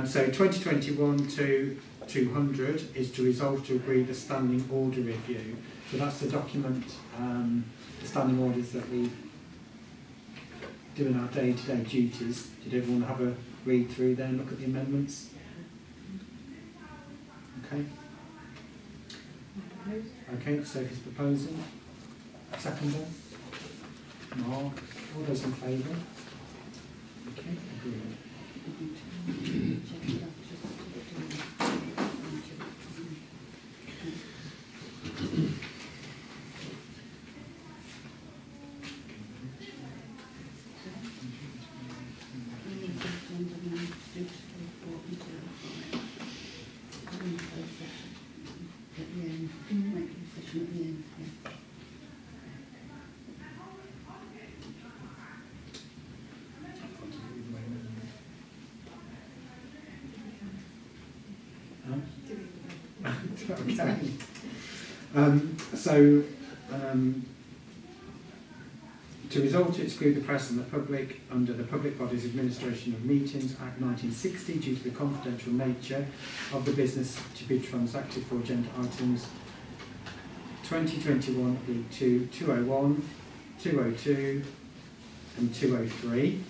So 2021 to 200 is to resolve to agree the standing order review. So that's the document, the standing orders that we do in our day-to-day duties. Did everyone have a read through there and look at the amendments? Okay. Okay, Sophie's proposing. Seconder? Mark? All those in favour? Okay, agreed. To resolve to exclude the press and the public under the Public Bodies Administration of Meetings Act 1960 due to the confidential nature of the business to be transacted for agenda items 2021 E2 201, 202 and 203.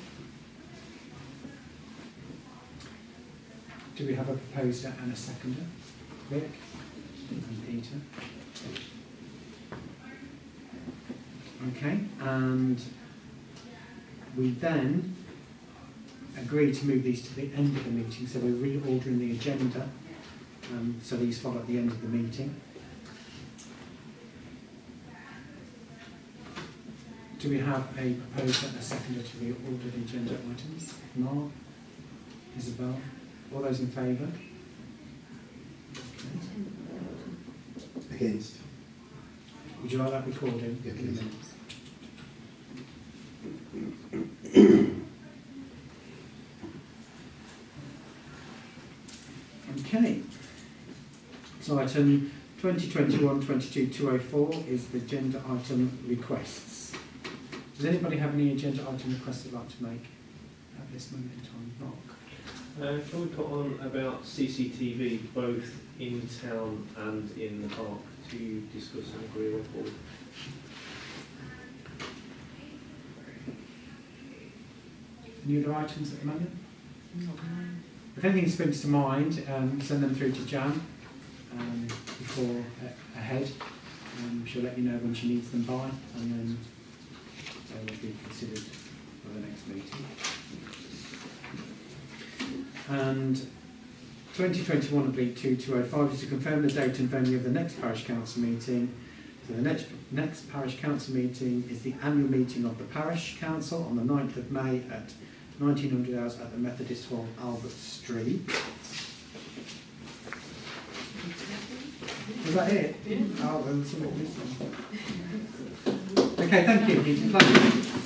Do we have a proposer and a seconder? Rick and Peter. Okay, and we then agree to move these to the end of the meeting, so we're reordering the agenda, so these follow at the end of the meeting. Do we have a proposer and a seconder to reorder the agenda items? Mark? Isabel? All those in favour? Against. Would you like that recording? Yeah, please. Okay. So item 2021-22-204 is the agenda item requests. Does anybody have any agenda item requests they'd like to make at this moment in time? Mark? Can we put on about CCTV both in town and in the park to discuss and agree on board? Any other items at the moment? If anything springs to mind, send them through to Jan before ahead. She'll let you know when she needs them by, and then they will be considered for the next meeting. And 2021/2205 is to confirm the date and venue of the next parish council meeting. So the next parish council meeting is the annual meeting of the parish council on the 9th of May at 1900 hours at the Methodist Hall, Albert Street. Was that it? Yeah. Oh, there was something missing. Okay, thank you.